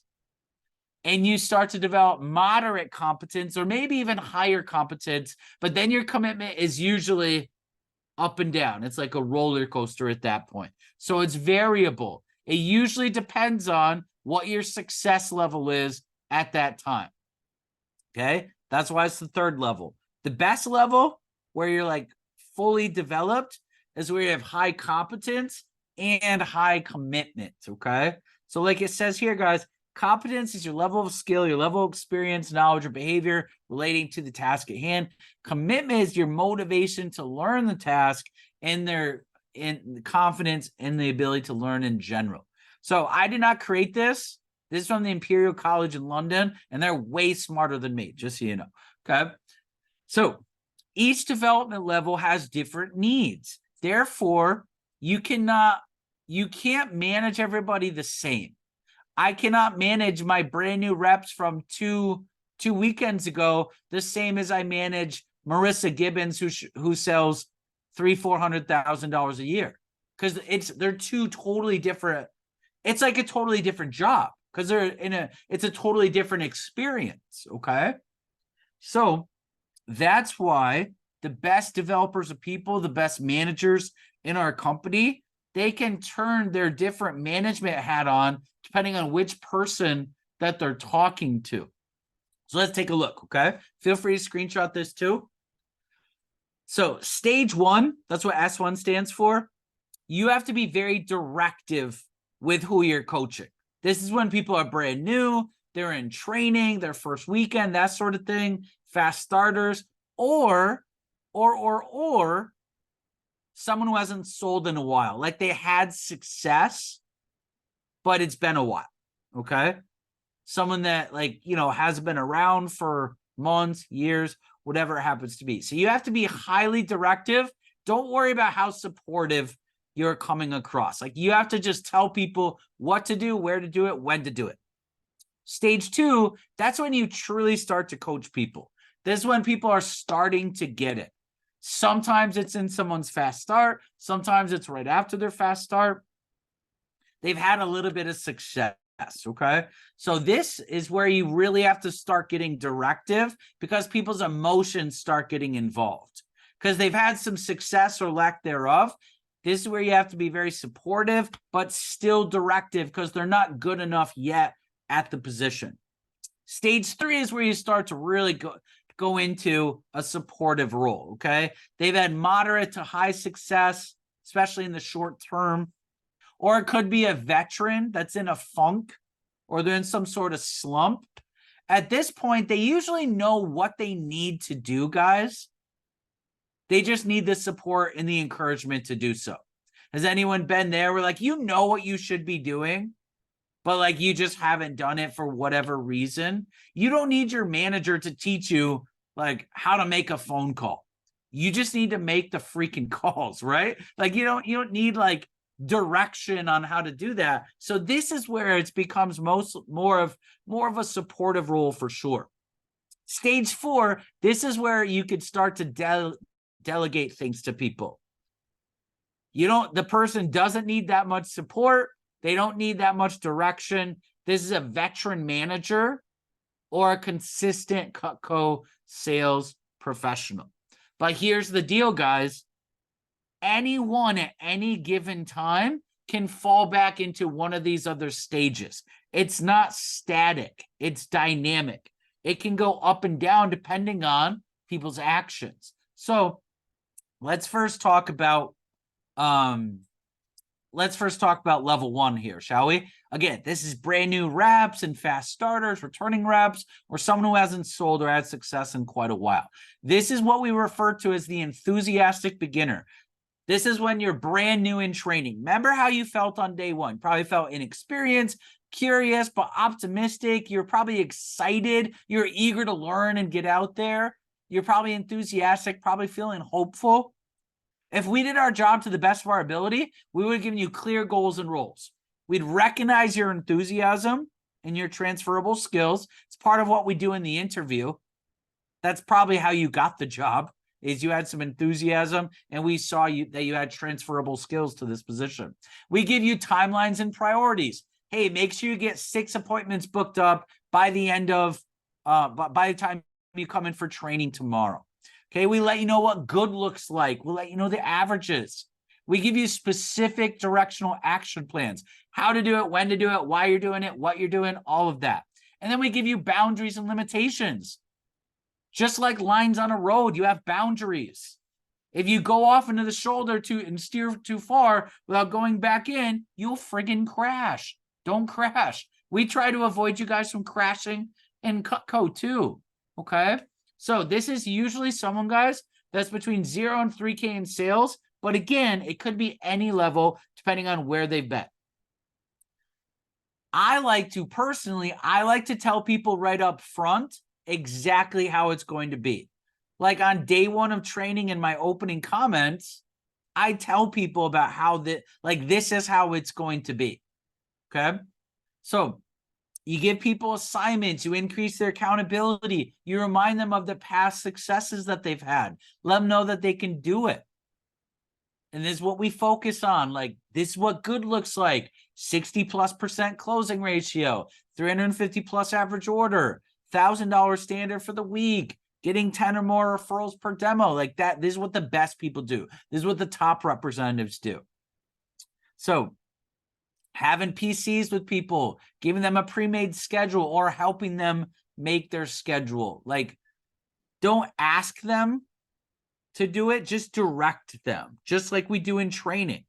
and you start to develop moderate competence or maybe even higher competence, but then your commitment is usually up and down. It's like a roller coaster at that point. So it's variable. It usually depends on what your success level is at that time. Okay? That's why it's the third level. The best level, where you're like fully developed, is where you have high competence and high commitment. Okay? So like it says here, guys, competence is your level of skill, your level of experience, knowledge, or behavior relating to the task at hand. Commitment is your motivation to learn the task and their confidence and the ability to learn in general. So I did not create this. This is from the Imperial College in London, and they're way smarter than me, just so you know. Okay. So each development level has different needs. Therefore, you can't manage everybody the same. I cannot manage my brand new reps from two weekends ago the same as I manage Marissa Gibbons, who sells $300,000-$400,000 a year, because they're two totally different. It's like a totally different job because it's a totally different experience. Okay, so that's why the best developers of people, the best managers in our company, they can turn their different management hat on depending on which person that they're talking to. So let's take a look, okay? Feel free to screenshot this too. So stage 1, that's what S1 stands for. You have to be very directive with who you're coaching. This is when people are brand new, they're in training, their first weekend, that sort of thing, fast starters, or someone who hasn't sold in a while, like they had success, but it's been a while, okay? Someone that hasn't been around for months, years, whatever it happens to be. So you have to be highly directive. Don't worry about how supportive you're coming across. Like you have to just tell people what to do, where to do it, when to do it. Stage 2, that's when you truly start to coach people. This is when people are starting to get it. Sometimes it's in someone's fast start. Sometimes it's right after their fast start. They've had a little bit of success, okay? So this is where you really have to start getting directive because people's emotions start getting involved because they've had some success or lack thereof. This is where you have to be very supportive, but still directive because they're not good enough yet at the position. Stage 3 is where you start to really go into a supportive role, okay? They've had moderate to high success, especially in the short term. Or it could be a veteran that's in a funk or they're in some sort of slump. At this point, they usually know what they need to do, guys. They just need the support and the encouragement to do so. Has anyone been there where like, you know what you should be doing, but like you just haven't done it for whatever reason? You don't need your manager to teach you like how to make a phone call. You just need to make the freaking calls, right? Like you don't need like direction on how to do that. So this is where it becomes more of a supportive role for sure. Stage 4, this is where you could start to delegate things to people. The person doesn't need that much support. They don't need that much direction. This is a veteran manager or a consistent Cutco sales professional. But here's the deal, guys. Anyone at any given time can fall back into one of these other stages. It's not static. It's dynamic. It can go up and down depending on people's actions. So let's first talk about level 1 here, shall we? Again, this is brand new reps and fast starters, returning reps, or someone who hasn't sold or had success in quite a while. This is what we refer to as the enthusiastic beginner. This is when you're brand new in training. Remember how you felt on day one? Probably felt inexperienced, curious, but optimistic. You're probably excited. You're eager to learn and get out there. You're probably enthusiastic, probably feeling hopeful. If we did our job to the best of our ability, we would have given you clear goals and roles. We'd recognize your enthusiasm and your transferable skills. It's part of what we do in the interview. That's probably how you got the job, is you had some enthusiasm and we saw that you had transferable skills to this position. We give you timelines and priorities. Hey, make sure you get 6 appointments booked up by the end of, by the time you come in for training tomorrow. Okay, we let you know what good looks like. We'll let you know the averages. We give you specific directional action plans, how to do it, when to do it, why you're doing it, what you're doing, all of that. And then we give you boundaries and limitations. Just like lines on a road, you have boundaries. If you go off into the shoulder and steer too far without going back in, you'll friggin' crash. Don't crash. We try to avoid you guys from crashing in Cutco too, okay? So this is usually someone, guys, that's between 0 and 3K in sales. But again, it could be any level depending on where they've been. I like to tell people right up front exactly how it's going to be. Like on day 1 of training in my opening comments, I tell people about how this is how it's going to be. Okay. So you give people assignments, you increase their accountability, you remind them of the past successes that they've had, let them know that they can do it. And this is what we focus on. Like, this is what good looks like. 60+% closing ratio, 350+ average order, $1,000 standard for the week, getting 10 or more referrals per demo. Like that, this is what the best people do. This is what the top representatives do. So having PCs with people, giving them a pre-made schedule or helping them make their schedule. Like, don't ask them to do it, just direct them, just like we do in training,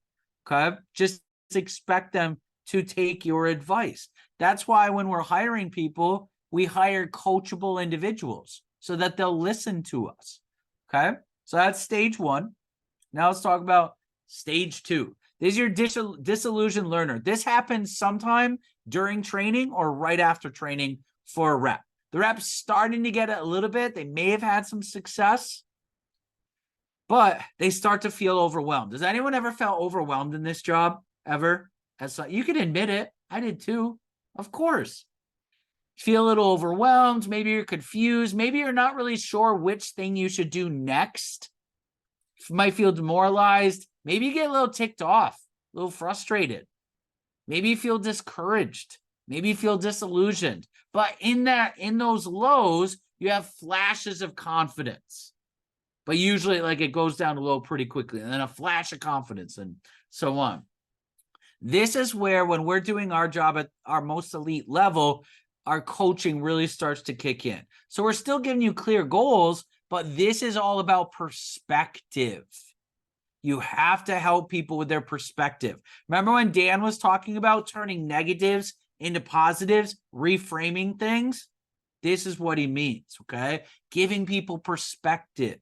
okay? Just expect them to take your advice. That's why when we're hiring people, we hire coachable individuals so that they'll listen to us, okay? So that's stage 1. Now let's talk about stage 2. This is your disillusioned learner. This happens sometime during training or right after training for a rep. The rep's starting to get it a little bit. They may have had some success, but they start to feel overwhelmed. Does anyone ever felt overwhelmed in this job ever? You can admit it. I did too. Of course. Feel a little overwhelmed. Maybe you're confused. Maybe you're not really sure which thing you should do next. You might feel demoralized. Maybe you get a little ticked off, a little frustrated. Maybe you feel discouraged. Maybe you feel disillusioned. But in those lows, you have flashes of confidence. But usually, like, it goes down to low pretty quickly, and then a flash of confidence and so on. This is where, when we're doing our job at our most elite level, our coaching really starts to kick in. So we're still giving you clear goals, but this is all about perspective. You have to help people with their perspective. Remember when Dan was talking about turning negatives into positives, reframing things? This is what he means, okay? Giving people perspective,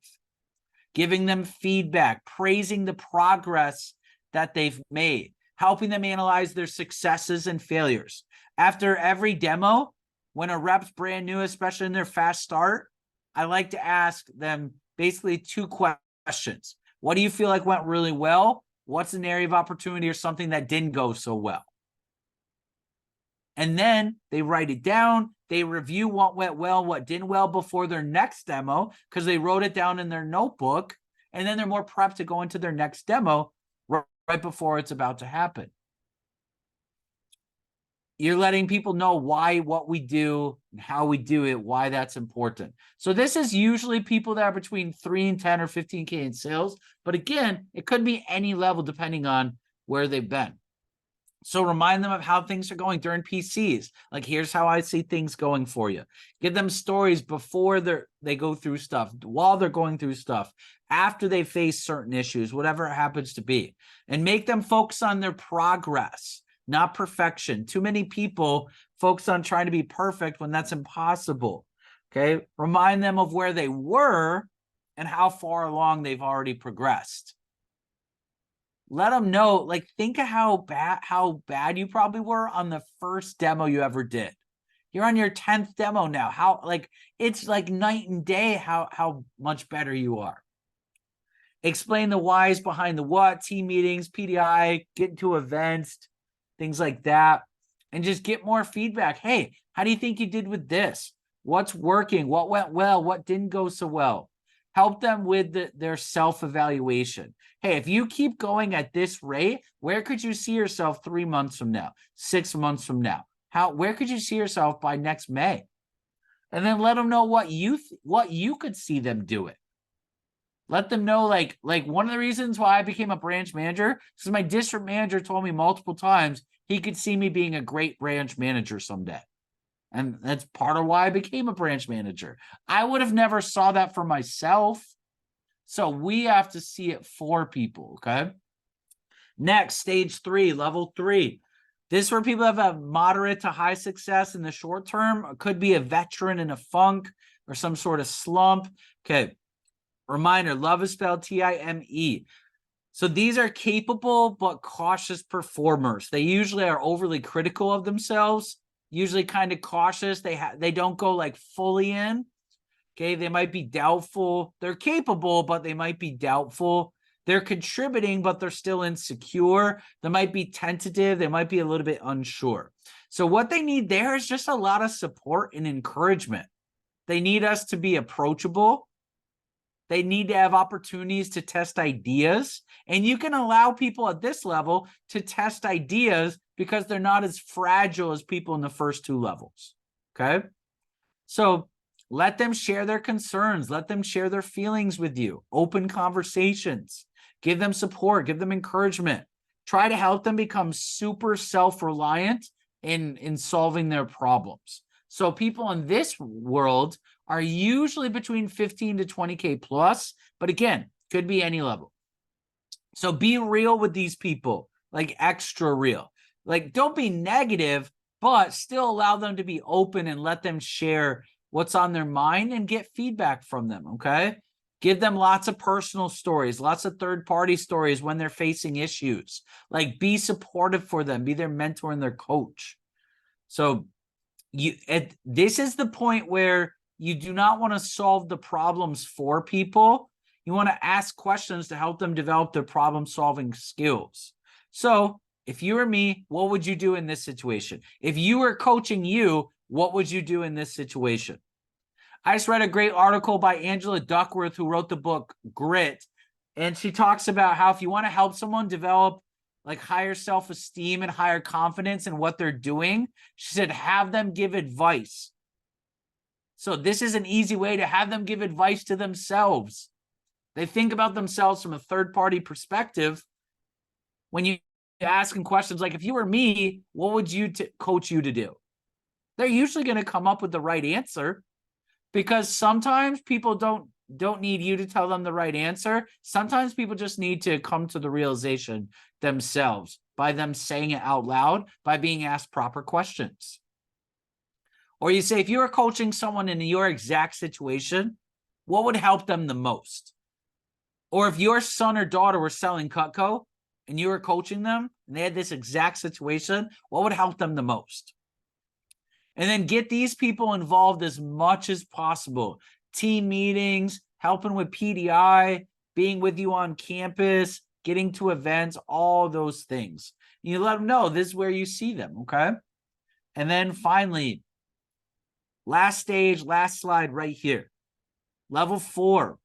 giving them feedback, praising the progress that they've made, helping them analyze their successes and failures. After every demo, when a rep's brand new, especially in their fast start, I like to ask them basically 2 questions. What do you feel like went really well? What's an area of opportunity or something that didn't go so well? And then they write it down. They review what went well, what didn't well before their next demo, because they wrote it down in their notebook. And then they're more prepped to go into their next demo right before it's about to happen. You're letting people know what we do and how we do it, why that's important. So this is usually people that are between 3 and 10 or 15K in sales. But again, it could be any level depending on where they've been. So remind them of how things are going during PCs. Like, here's how I see things going for you. Give them stories before they go through stuff, while they're going through stuff, after they face certain issues, whatever it happens to be. And make them focus on their progress, not perfection. Too many people focus on trying to be perfect when that's impossible. Okay. Remind them of where they were and how far along they've already progressed. Let them know, like, think of how bad you probably were on the first demo you ever did. You're on your 10th demo now. How, like, it's like night and day how much better you are. Explain the whys behind the what, team meetings, PDI, get into events, things like that, and just get more feedback. Hey, how do you think you did with this? What's working? What went well? What didn't go so well? Help them with their self-evaluation. Hey, if you keep going at this rate, where could you see yourself 3 months from now, 6 months from now? Where could you see yourself by next May? And then let them know what you could see them doing. Let them know, like one of the reasons why I became a branch manager is my district manager told me multiple times he could see me being a great branch manager someday. And that's part of why I became a branch manager. I would have never saw that for myself. So we have to see it for people, okay? Next, stage 3, level 3. This is where people have a moderate to high success in the short term. It could be a veteran in a funk or some sort of slump. Okay. Reminder, love is spelled T-I-M-E. So these are capable but cautious performers. They usually are overly critical of themselves, usually kind of cautious. They don't go like fully in. Okay, they might be doubtful. They're capable, but they might be doubtful. They're contributing, but they're still insecure. They might be tentative. They might be a little bit unsure. So what they need there is just a lot of support and encouragement. They need us to be approachable. They need to have opportunities to test ideas. And you can allow people at this level to test ideas because they're not as fragile as people in the first 2 levels. Okay. So let them share their concerns. Let them share their feelings with you. Open conversations. Give them support. Give them encouragement. Try to help them become super self-reliant in solving their problems. So people in this world are usually between 15 to 20K plus, but again, could be any level. So be real with these people, like extra real. Like, don't be negative, but still allow them to be open and let them share what's on their mind and get feedback from them, okay? Give them lots of personal stories, lots of third-party stories when they're facing issues. Like, be supportive for them, be their mentor and their coach. So this is the point where you do not want to solve the problems for people. You want to ask questions to help them develop their problem-solving skills. So if you were me, what would you do in this situation? If you were coaching you, what would you do in this situation? I just read a great article by Angela Duckworth, who wrote the book Grit. And she talks about how if you want to help someone develop like higher self-esteem and higher confidence in what they're doing, she said, have them give advice. So this is an easy way to have them give advice to themselves. They think about themselves from a third-party perspective. When you ask them questions like, if you were me, what would you coach you to do? They're usually going to come up with the right answer, because sometimes people don't need you to tell them the right answer. Sometimes people just need to come to the realization themselves by them saying it out loud, by being asked proper questions. Or you say, if you were coaching someone in your exact situation, what would help them the most? Or if your son or daughter were selling Cutco and you were coaching them and they had this exact situation, what would help them the most? And then get these people involved as much as possible. Team meetings, helping with PDI, being with you on campus, getting to events, all those things. You let them know this is where you see them, okay? And then finally, last stage, last slide right here. Level 4.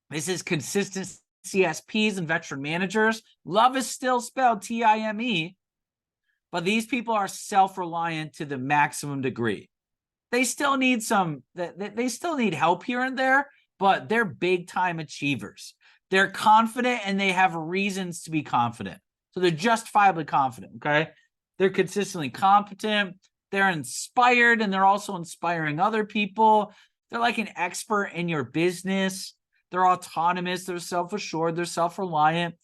This is consistent CSPs and veteran managers. Love is still spelled T-I-M-E. But these people are self-reliant to the maximum degree. They still need they still need help here and there, but they're big time achievers. They're confident and they have reasons to be confident. So they're justifiably confident, okay? They're consistently competent. They're inspired, and they're also inspiring other people. They're like an expert in your business. They're autonomous. They're self-assured. They're self-reliant.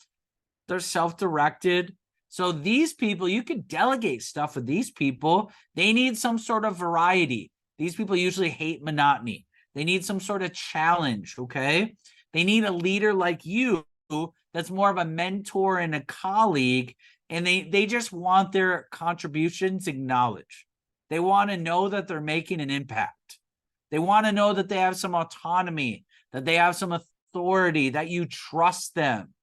They're self-directed. So these people, you could delegate stuff with these people. They need some sort of variety. These people usually hate monotony. They need some sort of challenge, okay? They need a leader like you that's more of a mentor and a colleague, and they just want their contributions acknowledged. They want to know that they're making an impact. They want to know that they have some autonomy, that they have some authority, that you trust them.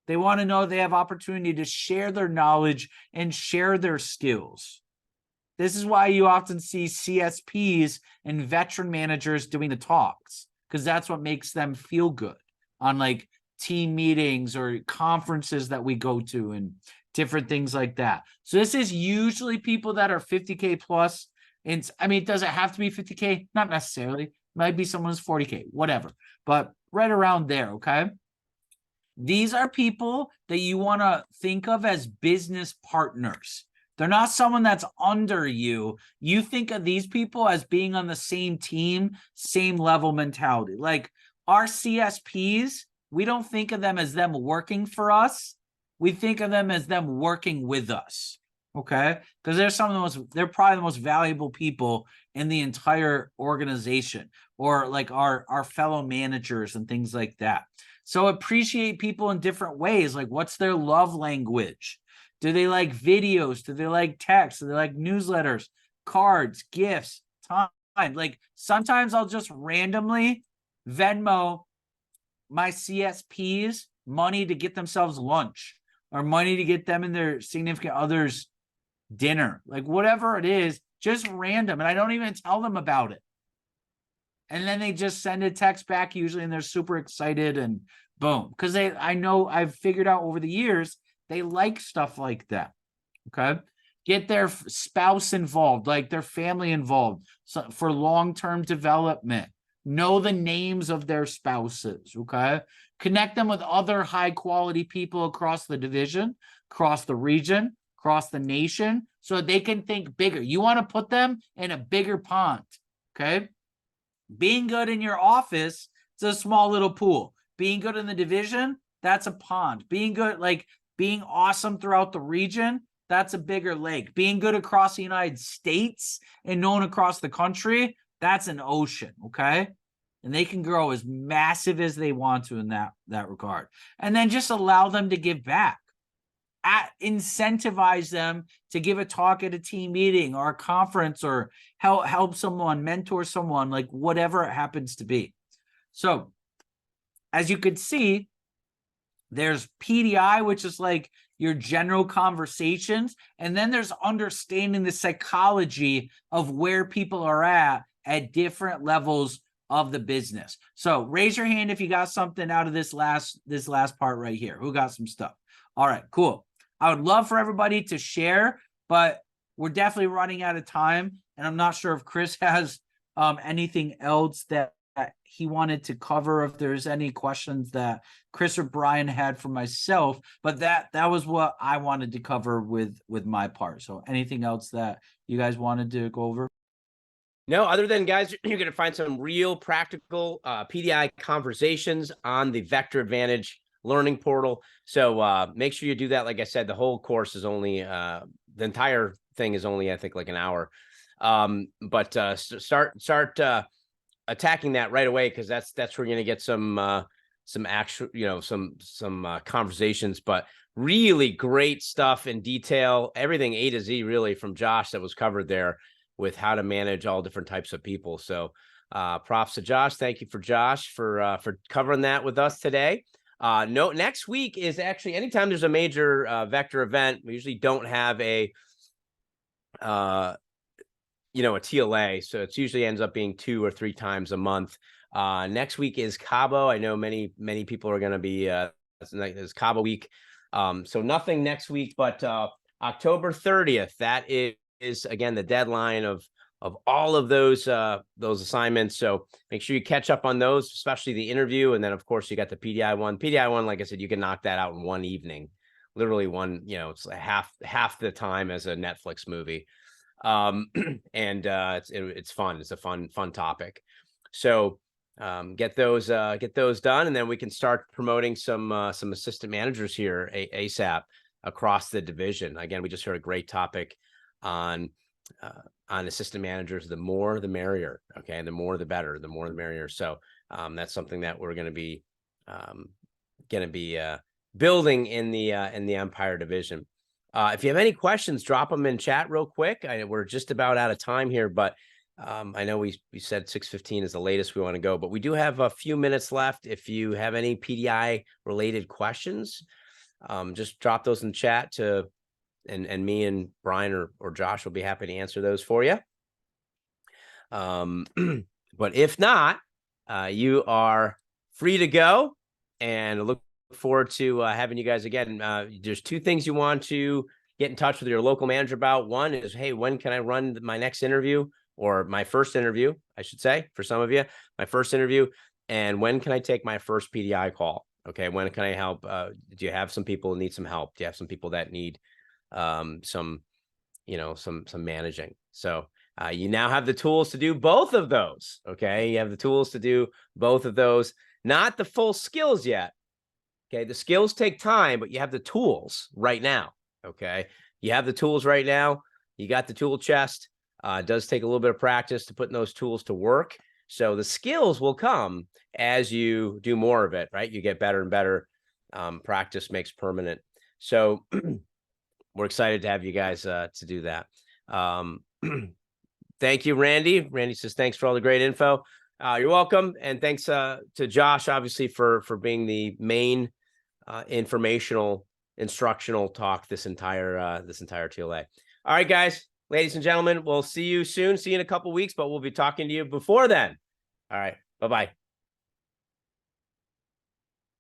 They want to know they have opportunity to share their knowledge and share their skills. This is why you often see CSPs and veteran managers doing the talks, because that's what makes them feel good on like team meetings or conferences that we go to and different things like that. So this is usually people that are 50K plus. And I mean, does it have to be 50K? Not necessarily. It might be someone who's 40K, whatever. But right around there, okay? These are people that you want to think of as business partners. They're not someone that's under you. You think of these people as being on the same team, same level mentality. Like our CSPs, we don't think of them as them working for us. We think of them as them working with us. Okay? Because they're probably the most valuable people in the entire organization, or like our fellow managers and things like that. So appreciate people in different ways. Like, what's their love language? Do they like videos? Do they like text? Do they like newsletters, cards, gifts, time? Like sometimes I'll just randomly Venmo my CSPs money to get themselves lunch, or money to get them and their significant others dinner, like whatever it is, just random. And I don't even tell them about it. And then they just send a text back usually, and they're super excited, and boom. Because I know I've figured out over the years, they like stuff like that. Okay. Get their spouse involved, like their family involved, so for long-term development. Know the names of their spouses. Okay. Connect them with other high-quality people across the division, across the region, across the nation, so they can think bigger. You want to put them in a bigger pond. Okay. Being good in your office, it's a small little pool. Being good in the division, that's a pond. Being good, like being awesome throughout the region, that's a bigger lake. Being good across the United States and known across the country, that's an ocean, okay? And they can grow as massive as they want to in that regard. And then just allow them to give back. Incentivize them to give a talk at a team meeting or a conference, or help someone, mentor someone, like whatever it happens to be. So as you could see, there's PDI, which is like your general conversations. And then there's understanding the psychology of where people are at different levels of the business. So raise your hand if you got something out of this last part right here. Who got some stuff? All right, cool. I would love for everybody to share, but we're definitely running out of time. And I'm not sure if Chris has anything else that he wanted to cover, if there's any questions that Chris or Brian had for myself, but that was what I wanted to cover with my part. So anything else that you guys wanted to go over? No, other than, guys, you're going to find some real practical PDI conversations on the Vector Advantage learning portal. So make sure you do that. Like I said, the whole course is only, the entire thing is only, I think, like an hour. But start attacking that right away, because that's where you're going to get some actual, some conversations, but really great stuff in detail, everything A to Z really from Josh that was covered there with how to manage all different types of people. So props to Josh. Thank you for Josh for covering that with us today. Next week is actually anytime there's a major Vector event. We usually don't have a TLA, so it usually ends up being 2 or 3 times a month. Next week is Cabo. I know many people are going to be it's Cabo week. So nothing next week, but October 30th, that is again the deadline of all of those assignments. So make sure you catch up on those, especially the interview, and then of course you got the PDI one. PDI one, like I said, you can knock that out in one evening, literally one, you know, it's half the time as a Netflix movie. And it's fun. It's a fun topic. So get those done, and then we can start promoting some assistant managers here ASAP across the division. Again, we just heard a great topic on assistant managers. The more the merrier. Okay, and the more the better. The more the merrier. So that's something that we're going to be building in the Empire division. If you have any questions, drop them in chat real quick. We're just about out of time here, but I know we said 6:15 is the latest we want to go, but we do have a few minutes left. If you have any PDI related questions, just drop those in chat and me and Brian or Josh will be happy to answer those for you. But if not, you are free to go, and look forward to having you guys again. There's two things you want to get in touch with your local manager about. One is, hey, when can I run my next interview, or my first interview, I should say, for some of you, my first interview, and when can I take my first PDI call? Okay, when can I help? Do you have some people who need some help? Do you have some people that need some managing? So you now have the tools to do both of those. Okay, you have the tools to do both of those. Not the full skills yet. Okay, the skills take time, but you have the tools right now. Okay, you have the tools right now. You got the tool chest. It does take a little bit of practice to put those tools to work. So the skills will come as you do more of it, right? You get better and better. Practice makes permanent. So we're excited to have you guys to do that. Thank you, Randy. Randy says, thanks for all the great info. You're welcome. And thanks to Josh, obviously, for being the main informational, instructional talk this entire TLA. All right, guys, ladies and gentlemen, we'll see you soon. See you in a couple weeks, but we'll be talking to you before then. All right. Bye-bye.